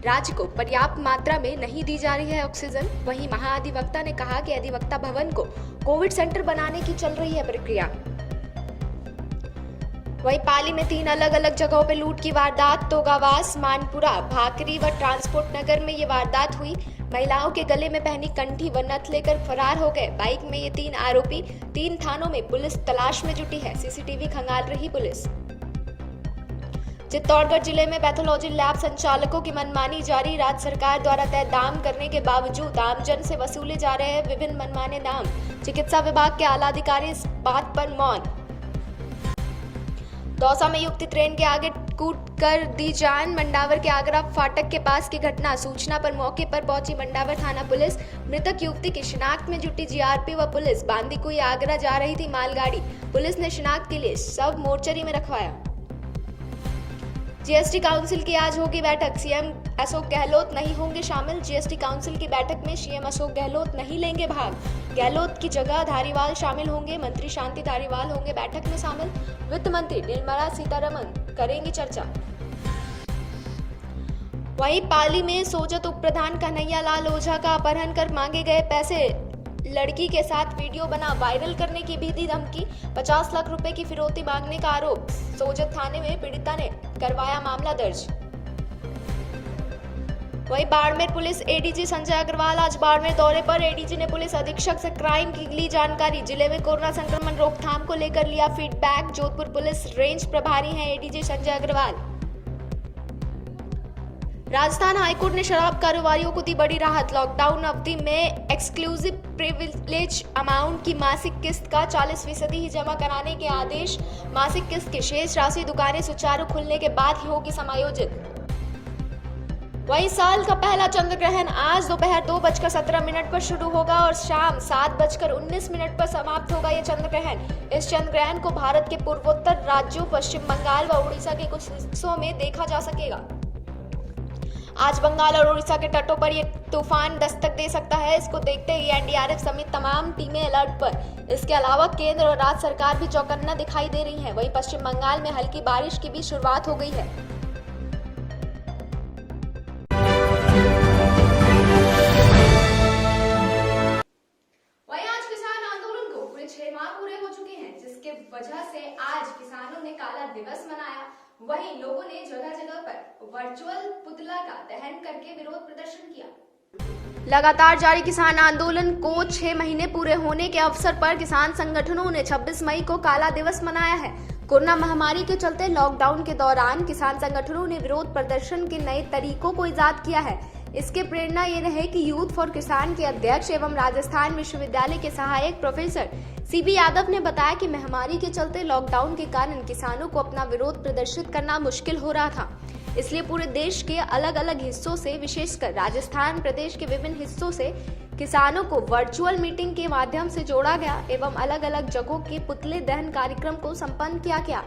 राज्य को पर्याप्त मात्रा में नहीं दी जा रही है ऑक्सीजन। वहीं महाधिवक्ता ने कहा कि अधिवक्ता भवन को कोविड सेंटर बनाने की चल रही है प्रक्रिया। वहीं पाली में 3 अलग अलग जगहों पर लूट की वारदात। तोगावास, मानपुरा, भाकरी व ट्रांसपोर्ट नगर में ये वारदात हुई। महिलाओं के गले में पहनी कंठी व नथ लेकर फरार हो गए। बाइक में ये 3 आरोपी। 3 थानों में पुलिस तलाश में जुटी है। सीसीटीवी खंगाल रही पुलिस। चित्तौड़गढ़ जिले में पैथोलॉजी लैब संचालकों की मनमानी जारी। राज्य सरकार द्वारा तय दाम करने के बावजूद आमजन से वसूले जा रहे हैं विभिन्न मनमाने दाम। चिकित्सा विभाग के आला अधिकारी इस बात पर मौन। दौसा में युवती ट्रेन के आगे कूद कर दी जान। मंडावर के आगरा फाटक के पास की घटना। सूचना पर मौके पर पहुंची मंडावर थाना पुलिस। मृतक युवती की शिनाख्त में जुटी जीआरपी व पुलिस। बांदीकुई आगरा जा रही थी मालगाड़ी। पुलिस ने शिनाख्त के लिए शव मोर्चरी में रखवाया। जीएसटी काउंसिल की आज होगी बैठक। सीएम अशोक गहलोत नहीं होंगे शामिल। जीएसटी काउंसिल की बैठक में सीएम अशोक गहलोत नहीं लेंगे भाग। गहलोत की जगह धारीवाल शामिल होंगे। मंत्री शांति धारीवाल होंगे बैठक में शामिल। वित्त मंत्री निर्मला सीतारमण करेंगी चर्चा। वहीं पाली में सोजत उप प्रधान कन्हैया लाल ओझा का अपहरण कर मांगे गए पैसे लड़की के साथ वीडियो बना वायरल करने की भी दी धमकी, 50 लाख रुपए की फिरौती मांगने का आरोप। सोजत थाने में पीड़िता ने करवाया मामला दर्ज। वहीं बाड़मेर पुलिस एडीजी संजय अग्रवाल आज बाड़मेर दौरे पर। एडीजी ने पुलिस अधीक्षक से क्राइम की ली जानकारी। जिले में कोरोना संक्रमण रोकथाम को लेकर लिया फीडबैक। जोधपुर पुलिस रेंज प्रभारी हैं एडीजी संजय अग्रवाल। राजस्थान हाईकोर्ट ने शराब कारोबारियों को दी बड़ी राहत। लॉकडाउन अवधि में एक्सक्लूसिव प्रिविलेज अमाउंट की मासिक किस्त का 40% ही जमा कराने के आदेश। मासिक किस्त की शेष राशि दुकानें सुचारू खुलने के बाद ही होगी समायोजित। वहीं साल का पहला चंद्र ग्रहण आज दोपहर 2:17 पर शुरू होगा और शाम 7:19 पर समाप्त होगा यह चंद्र ग्रहण। इस चंद्र ग्रहण को भारत के पूर्वोत्तर राज्यों पश्चिम बंगाल व उड़ीसा के कुछ हिस्सों में देखा जा सकेगा। आज बंगाल और उड़ीसा के तटों पर यह तूफान दस्तक दे सकता है। इसको देखते ही एनडीआरएफ समेत तमाम टीमें अलर्ट पर। इसके अलावा केंद्र और राज्य सरकार भी चौकन्ना दिखाई दे रही है। वहीं पश्चिम बंगाल में हल्की बारिश की भी शुरुआत हो गई है। वहीं आज किसान आंदोलन को पूरे 6 माह पूरे हो चुके हैं, जिसके वजह से आज किसानों ने काला दिवस मनाया। वहीं लोगों ने जगह जगह पर वर्चुअल पुतला का दहन करके विरोध प्रदर्शन किया। लगातार जारी किसान आंदोलन को 6 महीने पूरे होने के अवसर पर किसान संगठनों ने 26 मई को काला दिवस मनाया है। कोरोना महामारी के चलते लॉकडाउन के दौरान किसान संगठनों ने विरोध प्रदर्शन के नए तरीकों को इजाद किया है। इसके प्रेरणा ये रहे कि यूथ फॉर किसान के अध्यक्ष एवं राजस्थान विश्वविद्यालय के सहायक प्रोफेसर सीबी यादव ने बताया कि महामारी के चलते लॉकडाउन के कारण किसानों को अपना विरोध प्रदर्शित करना मुश्किल हो रहा था। इसलिए पूरे देश के अलग अलग हिस्सों से, विशेषकर राजस्थान प्रदेश के विभिन्न हिस्सों से किसानों को वर्चुअल मीटिंग के माध्यम से जोड़ा गया एवं अलग अलग जगहों के पुतले दहन कार्यक्रम को संपन्न किया गया।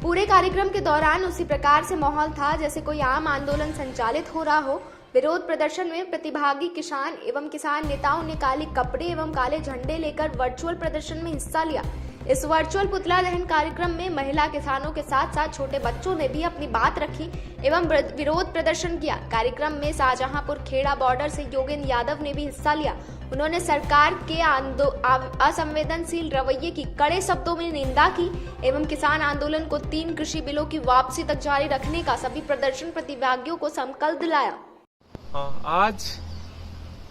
पूरे कार्यक्रम के दौरान उसी प्रकार से माहौल था जैसे कोई आम आंदोलन संचालित हो रहा हो। विरोध प्रदर्शन में प्रतिभागी किसान एवं किसान नेताओं ने काले कपड़े एवं काले झंडे लेकर वर्चुअल प्रदर्शन में हिस्सा लिया। इस वर्चुअल पुतला दहन कार्यक्रम में महिला किसानों के साथ साथ छोटे बच्चों ने भी अपनी बात रखी एवं विरोध प्रदर्शन किया। कार्यक्रम में शाहजहांपुर खेड़ा बॉर्डर से योगेंद्र यादव ने भी हिस्सा लिया। उन्होंने सरकार के असंवेदनशील रवैये की कड़े शब्दों में निंदा की एवं किसान आंदोलन को 3 कृषि बिलों की वापसी तक जारी रखने का सभी प्रदर्शन प्रतिभागियों को संकल्प दिलाया। आज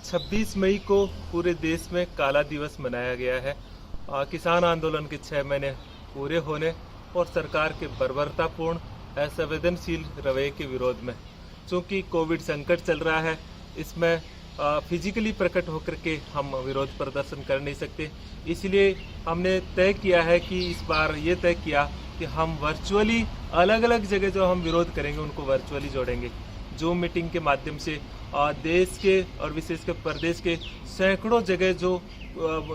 26 मई को पूरे देश में काला दिवस मनाया गया है। किसान आंदोलन के 6 महीने पूरे होने और सरकार के बर्बरतापूर्ण असंवेदनशील रवैये के विरोध में। चूंकि कोविड संकट चल रहा है, इसमें फिजिकली प्रकट होकर के हम विरोध प्रदर्शन कर नहीं सकते, इसलिए हमने तय किया है कि इस बार ये तय किया कि हम वर्चुअली अलग अलग जगह जो हम विरोध करेंगे उनको वर्चुअली जोड़ेंगे। जूम मीटिंग के माध्यम से देश के और विशेषकर प्रदेश के सैकड़ों जगह जो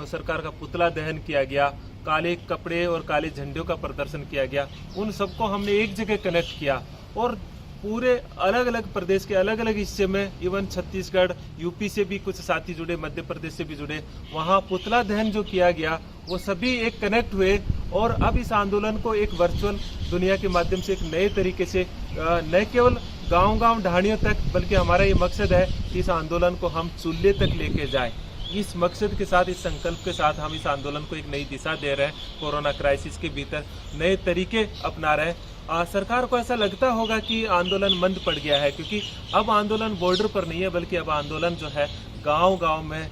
सरकार का पुतला दहन किया गया, काले कपड़े और काले झंडों का प्रदर्शन किया गया, उन सबको हमने एक जगह कनेक्ट किया और पूरे अलग अलग प्रदेश के अलग अलग हिस्से में, इवन छत्तीसगढ़, यूपी से भी कुछ साथी जुड़े, मध्य प्रदेश से भी जुड़े, वहाँ पुतला दहन जो किया गया वो सभी एक कनेक्ट हुए और अब इस आंदोलन को एक वर्चुअल दुनिया के माध्यम से एक नए तरीके से न केवल गांव-गांव ढाणियों तक, बल्कि हमारा ये मकसद है कि इस आंदोलन को हम चूल्हे तक लेके जाएं। इस मकसद के साथ, इस संकल्प के साथ हम इस आंदोलन को एक नई दिशा दे रहे हैं। कोरोना क्राइसिस के भीतर नए तरीके अपना रहे हैं। सरकार को ऐसा लगता होगा कि आंदोलन मंद पड़ गया है, क्योंकि अब आंदोलन बॉर्डर पर नहीं है, बल्कि अब आंदोलन जो है गांव-गांव में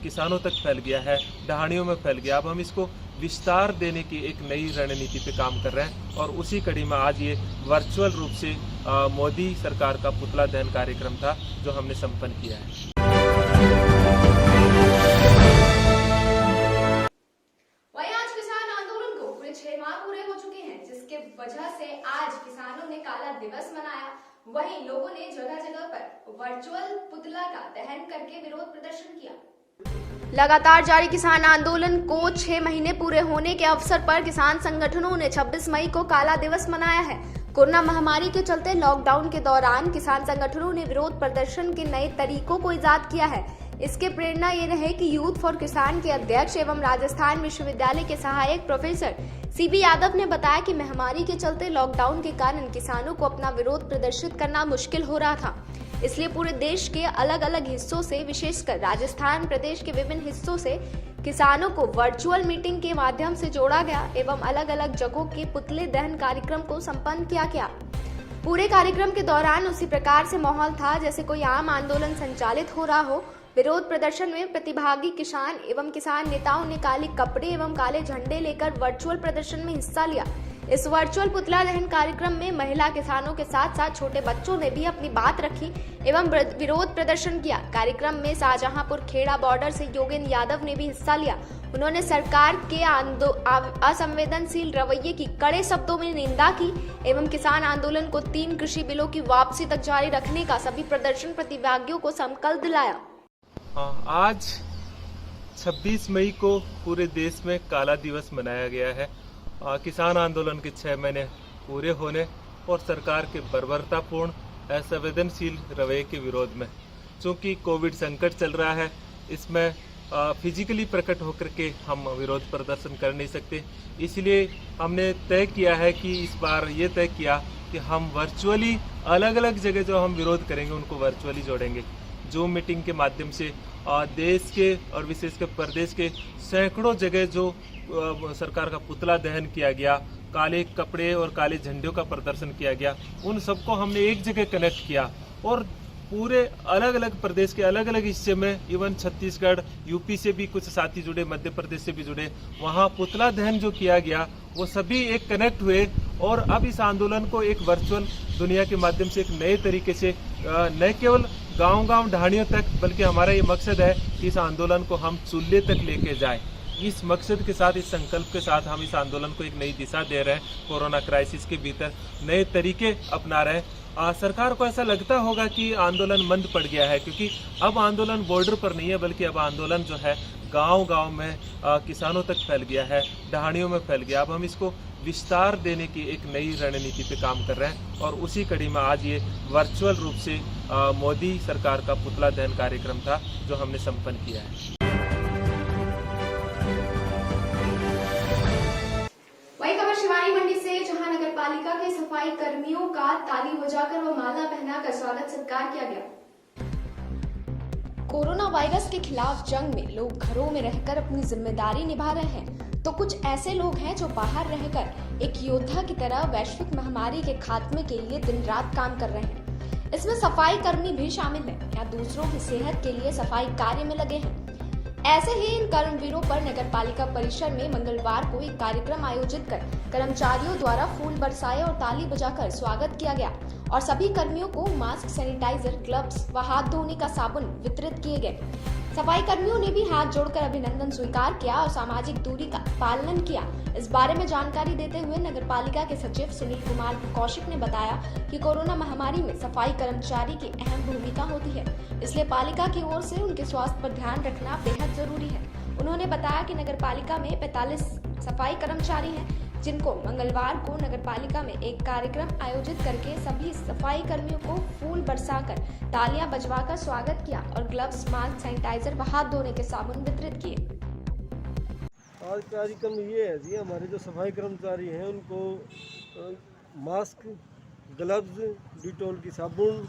किसानों तक फैल गया है, ढाणियों में फैल गया। अब हम इसको विस्तार देने की एक नई रणनीति पे काम कर रहे हैं और उसी कड़ी में आज ये वर्चुअल रूप से मोदी सरकार का पुतला दहन कार्यक्रम था जो हमने संपन्न किया है। वहीं आज किसान आंदोलन को पूरे 6 माह पूरे हो चुके हैं, जिसके वजह से आज किसानों ने काला दिवस मनाया। वहीं लोगों ने जगह जगह पर वर्चुअल पुतला का दहन करके विरोध प्रदर्शन किया। लगातार जारी किसान आंदोलन को 6 महीने पूरे होने के अवसर पर किसान संगठनों ने 26 मई को काला दिवस मनाया है। कोरोना महामारी के चलते लॉकडाउन के दौरान किसान संगठनों ने विरोध प्रदर्शन के नए तरीकों को इजाद किया है। इसके प्रेरणा ये रहे कि यूथ फॉर किसान के अध्यक्ष एवं राजस्थान विश्वविद्यालय के सहायक प्रोफेसर सीबी यादव ने बताया कि महामारी के चलते लॉकडाउन के कारण किसानों को अपना विरोध प्रदर्शित करना मुश्किल हो रहा था। इसलिए पूरे देश के अलग अलग हिस्सों से, विशेषकर राजस्थान प्रदेश के विभिन्न हिस्सों से किसानों को वर्चुअल मीटिंग के माध्यम से जोड़ा गया एवं अलग अलग जगहों के पुतले दहन कार्यक्रम को संपन्न किया गया। पूरे कार्यक्रम के दौरान उसी प्रकार से माहौल था जैसे कोई आम आंदोलन संचालित हो रहा हो। विरोध प्रदर्शन में प्रतिभागी किसान एवं किसान नेताओं ने काले कपड़े एवं काले झंडे लेकर वर्चुअल प्रदर्शन में हिस्सा लिया। इस वर्चुअल पुतला दहन कार्यक्रम में महिला किसानों के साथ साथ छोटे बच्चों ने भी अपनी बात रखी एवं विरोध प्रदर्शन किया। कार्यक्रम में शाहजहांपुर खेड़ा बॉर्डर से योगेंद्र यादव ने भी हिस्सा लिया। उन्होंने सरकार के असंवेदनशील रवैये की कड़े शब्दों में निंदा की एवं किसान आंदोलन को 3 कृषि बिलों की वापसी तक जारी रखने का सभी प्रदर्शन प्रतिभागियों को संकल्प दिलाया। आज 26 मई को पूरे देश में काला दिवस मनाया गया है। किसान आंदोलन के 6 महीने पूरे होने और सरकार के बर्बरतापूर्ण असंवेदनशील रवैये के विरोध में। चूंकि कोविड संकट चल रहा है, इसमें फिजिकली प्रकट होकर के हम विरोध प्रदर्शन कर नहीं सकते, इसलिए हमने तय किया है कि इस बार ये तय किया कि हम वर्चुअली अलग अलग जगह जो हम विरोध करेंगे उनको वर्चुअली जोड़ेंगे। जूम मीटिंग के माध्यम से देश के और विशेषकर प्रदेश के सैकड़ों जगह जो सरकार का पुतला दहन किया गया, काले कपड़े और काले झंडों का प्रदर्शन किया गया, उन सबको हमने एक जगह कनेक्ट किया और पूरे अलग अलग प्रदेश के अलग अलग हिस्से में, इवन छत्तीसगढ़, यूपी से भी कुछ साथी जुड़े, मध्य प्रदेश से भी जुड़े, वहाँ पुतला दहन जो किया गया वो सभी एक कनेक्ट हुए और अब इस आंदोलन को एक वर्चुअल दुनिया के माध्यम से एक नए तरीके से न केवल गांव-गांव ढाणियों तक, बल्कि हमारा ये मकसद है कि इस आंदोलन को हम चूल्हे तक लेके जाएं। इस मकसद के साथ, इस संकल्प के साथ हम इस आंदोलन को एक नई दिशा दे रहे हैं। कोरोना क्राइसिस के भीतर नए तरीके अपना रहे हैं। सरकार को ऐसा लगता होगा कि आंदोलन मंद पड़ गया है, क्योंकि अब आंदोलन बॉर्डर पर नहीं है, बल्कि अब आंदोलन जो है गांव-गांव में किसानों तक फैल गया है, ढाणियों में फैल गया। अब हम इसको विस्तार देने की एक नई रणनीति पे काम कर रहे हैं और उसी कड़ी में आज ये वर्चुअल रूप से मोदी सरकार का पुतला दहन कार्यक्रम था जो हमने संपन्न किया है। वही खबर शिवानी मंडी से, जहां नगर पालिका के सफाई कर्मियों का ताली बजाकर व माला पहनाकर स्वागत सत्कार किया गया। कोरोना वायरस के खिलाफ जंग में लोग घरों में रहकर अपनी जिम्मेदारी निभा रहे हैं, तो कुछ ऐसे लोग हैं जो बाहर रहकर एक योद्धा की तरह वैश्विक महामारी के खात्मे के लिए दिन रात काम कर रहे हैं। इसमें सफाई कर्मी भी शामिल हैं या दूसरों की सेहत के लिए सफाई कार्य में लगे हैं। ऐसे ही इन कर्मवीरों पर नगर पालिका परिसर में मंगलवार को एक कार्यक्रम आयोजित कर कर्मचारियों द्वारा फूल बरसाए और ताली बजाकर स्वागत किया गया और सभी कर्मियों को मास्क, सैनिटाइजर, ग्लव्स व हाथ धोने का साबुन वितरित किए गए। सफाई कर्मियों ने भी हाथ जोड़कर अभिनंदन स्वीकार किया और सामाजिक दूरी का पालन किया। इस बारे में जानकारी देते हुए नगर पालिका के सचिव सुनील कुमार कौशिक ने बताया कि कोरोना महामारी में सफाई कर्मचारी की अहम भूमिका होती है, इसलिए पालिका की ओर से उनके स्वास्थ्य पर ध्यान रखना बेहद जरूरी है। उन्होंने बताया कि नगर पालिका में 45 सफाई कर्मचारी हैं, जिनको मंगलवार को नगर पालिका में एक कार्यक्रम आयोजित करके सभी सफाई कर्मियों को फूल बरसाकर, तालियां बजवाकर स्वागत किया और ग्लव्स, मास्क, सैनिटाइजर व हाथ धोने के साबुन वितरित किए। आज का कार्यक्रम ये है जी, हमारे जो सफाई कर्मचारी हैं उनको मास्क, ग्लव्स, डिटॉल की साबुन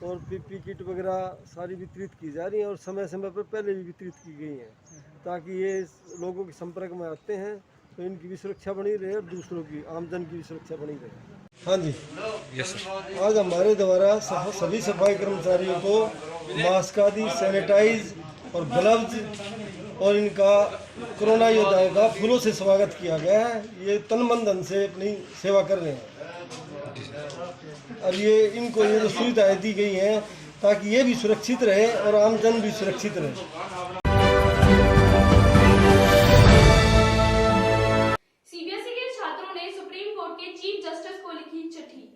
और पीपी किट वगैरह सारी वितरित की जा रही हैं और समय समय पर पहले भी वितरित की गई हैं, ताकि ये लोगों के संपर्क में आते हैं तो इनकी भी सुरक्षा बनी रहे और दूसरों की, आमजन की भी सुरक्षा बनी रहे। हाँ जी, यस सर। आज हमारे द्वारा सभी सफाई कर्मचारियों को मास्क आदि, सैनिटाइज और ग्लव्स और इनका कोरोना योद्धाओं का फूलों से स्वागत किया गया है। ये तन मन धन से अपनी सेवा कर रहे हैं और ये इनको ये जो सुविधाएं दी गई हैं ताकि ये भी सुरक्षित रहे और आमजन भी सुरक्षित रहे।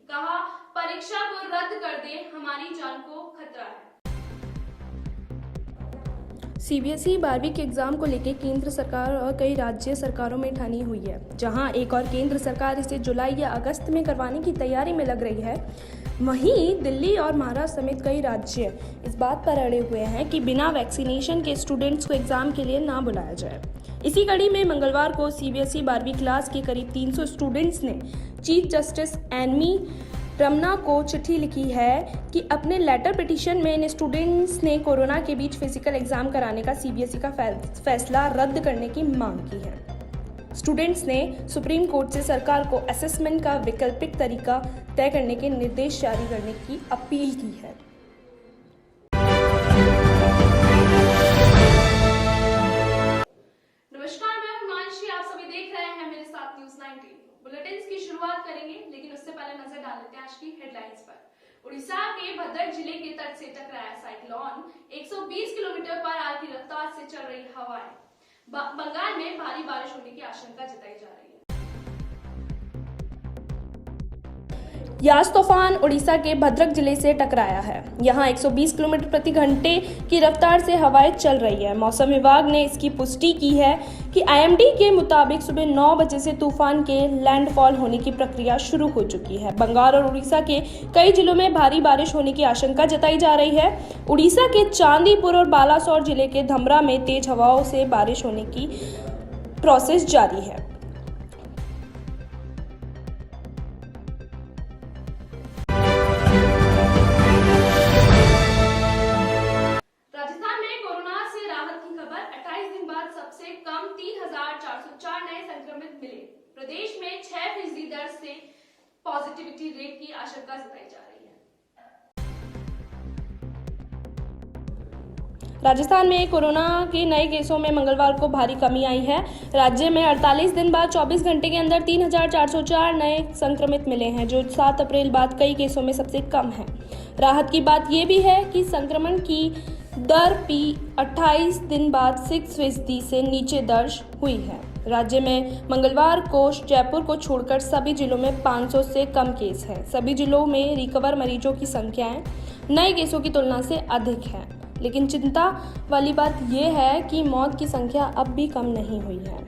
कहा परीक्षा को रद्द कर दे, हमारी जान को खतरा है। सीबीएसई 12वीं के एग्ज़ाम को लेकर केंद्र सरकार और कई राज्य सरकारों में ठानी हुई है, जहां एक और केंद्र सरकार इसे जुलाई या अगस्त में करवाने की तैयारी में लग रही है। वहीं दिल्ली और महाराष्ट्र समेत कई राज्य इस बात पर अड़े हुए हैं कि बिना वैक्सीनेशन के स्टूडेंट्स को एग्ज़ाम के लिए ना बुलाया जाए। इसी कड़ी में मंगलवार को सीबीएसई 12वीं क्लास के करीब 300 स्टूडेंट्स ने चीफ जस्टिस एनवी रमना को चिट्ठी लिखी है कि अपने लेटर पिटीशन में इन स्टूडेंट्स ने कोरोना के बीच फिजिकल एग्जाम कराने का सीबीएसई का फैसला रद्द करने की मांग की है। स्टूडेंट्स ने सुप्रीम कोर्ट से सरकार को असेसमेंट का वैकल्पिक तरीका तय करने के निर्देश जारी करने की अपील की है। नमस्कार, मैं हिमांशी, आप सभी देख रहे हैं मेरे साथ न्यूज़ 19। बुलेटिन की शुरुआत करेंगे, लेकिन उससे पहले नजर डाल लेते हैं आज की हेडलाइंस पर। उड़ीसा के भद्रक जिले के तट से टकराया साइक्लोन, 120 किलोमीटर पर आग की रफ्तार से चल रही हवाएं। बंगाल में भारी बारिश होने की आशंका जताई जा रही है। यास तूफान उड़ीसा के भद्रक जिले से टकराया है। यहां 120 किलोमीटर प्रति घंटे की रफ्तार से हवाएं चल रही है। मौसम विभाग ने इसकी पुष्टि की है कि आईएमडी के मुताबिक सुबह 9 बजे से तूफान के लैंडफॉल होने की प्रक्रिया शुरू हो चुकी है। बंगाल और उड़ीसा के कई जिलों में भारी बारिश होने की आशंका जताई जा रही है। उड़ीसा के चांदीपुर और बालासोर जिले के धमरा में तेज हवाओं से बारिश होने की प्रोसेस जारी है। सबसे कम 3,404 नए संक्रमित मिले। प्रदेश में 6% दर से पॉजिटिविटी रेट की आशंका जताई जा रही है। राजस्थान में कोरोना के नए केसों में मंगलवार को भारी कमी आई है। राज्य में 48 दिन बाद 24 घंटे के अंदर 3,404 नए संक्रमित मिले हैं, जो 7 अप्रैल बाद कई केसों में सबसे कम है। राहत की बात यह भी है कि संक्रमण की दर भी 28 दिन बाद 6% से नीचे दर्ज हुई है। राज्य में मंगलवार को जयपुर को छोड़कर सभी जिलों में 500 से कम केस हैं। सभी जिलों में रिकवर मरीजों की संख्याएं नए केसों की तुलना से अधिक है, लेकिन चिंता वाली बात यह है कि मौत की संख्या अब भी कम नहीं हुई है।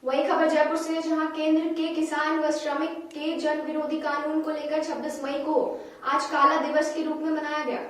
वही खबर जयपुर से, जहां केंद्र के किसान व श्रमिक के जन विरोधी कानून को लेकर 26 मई को आज काला दिवस के रूप में मनाया गया।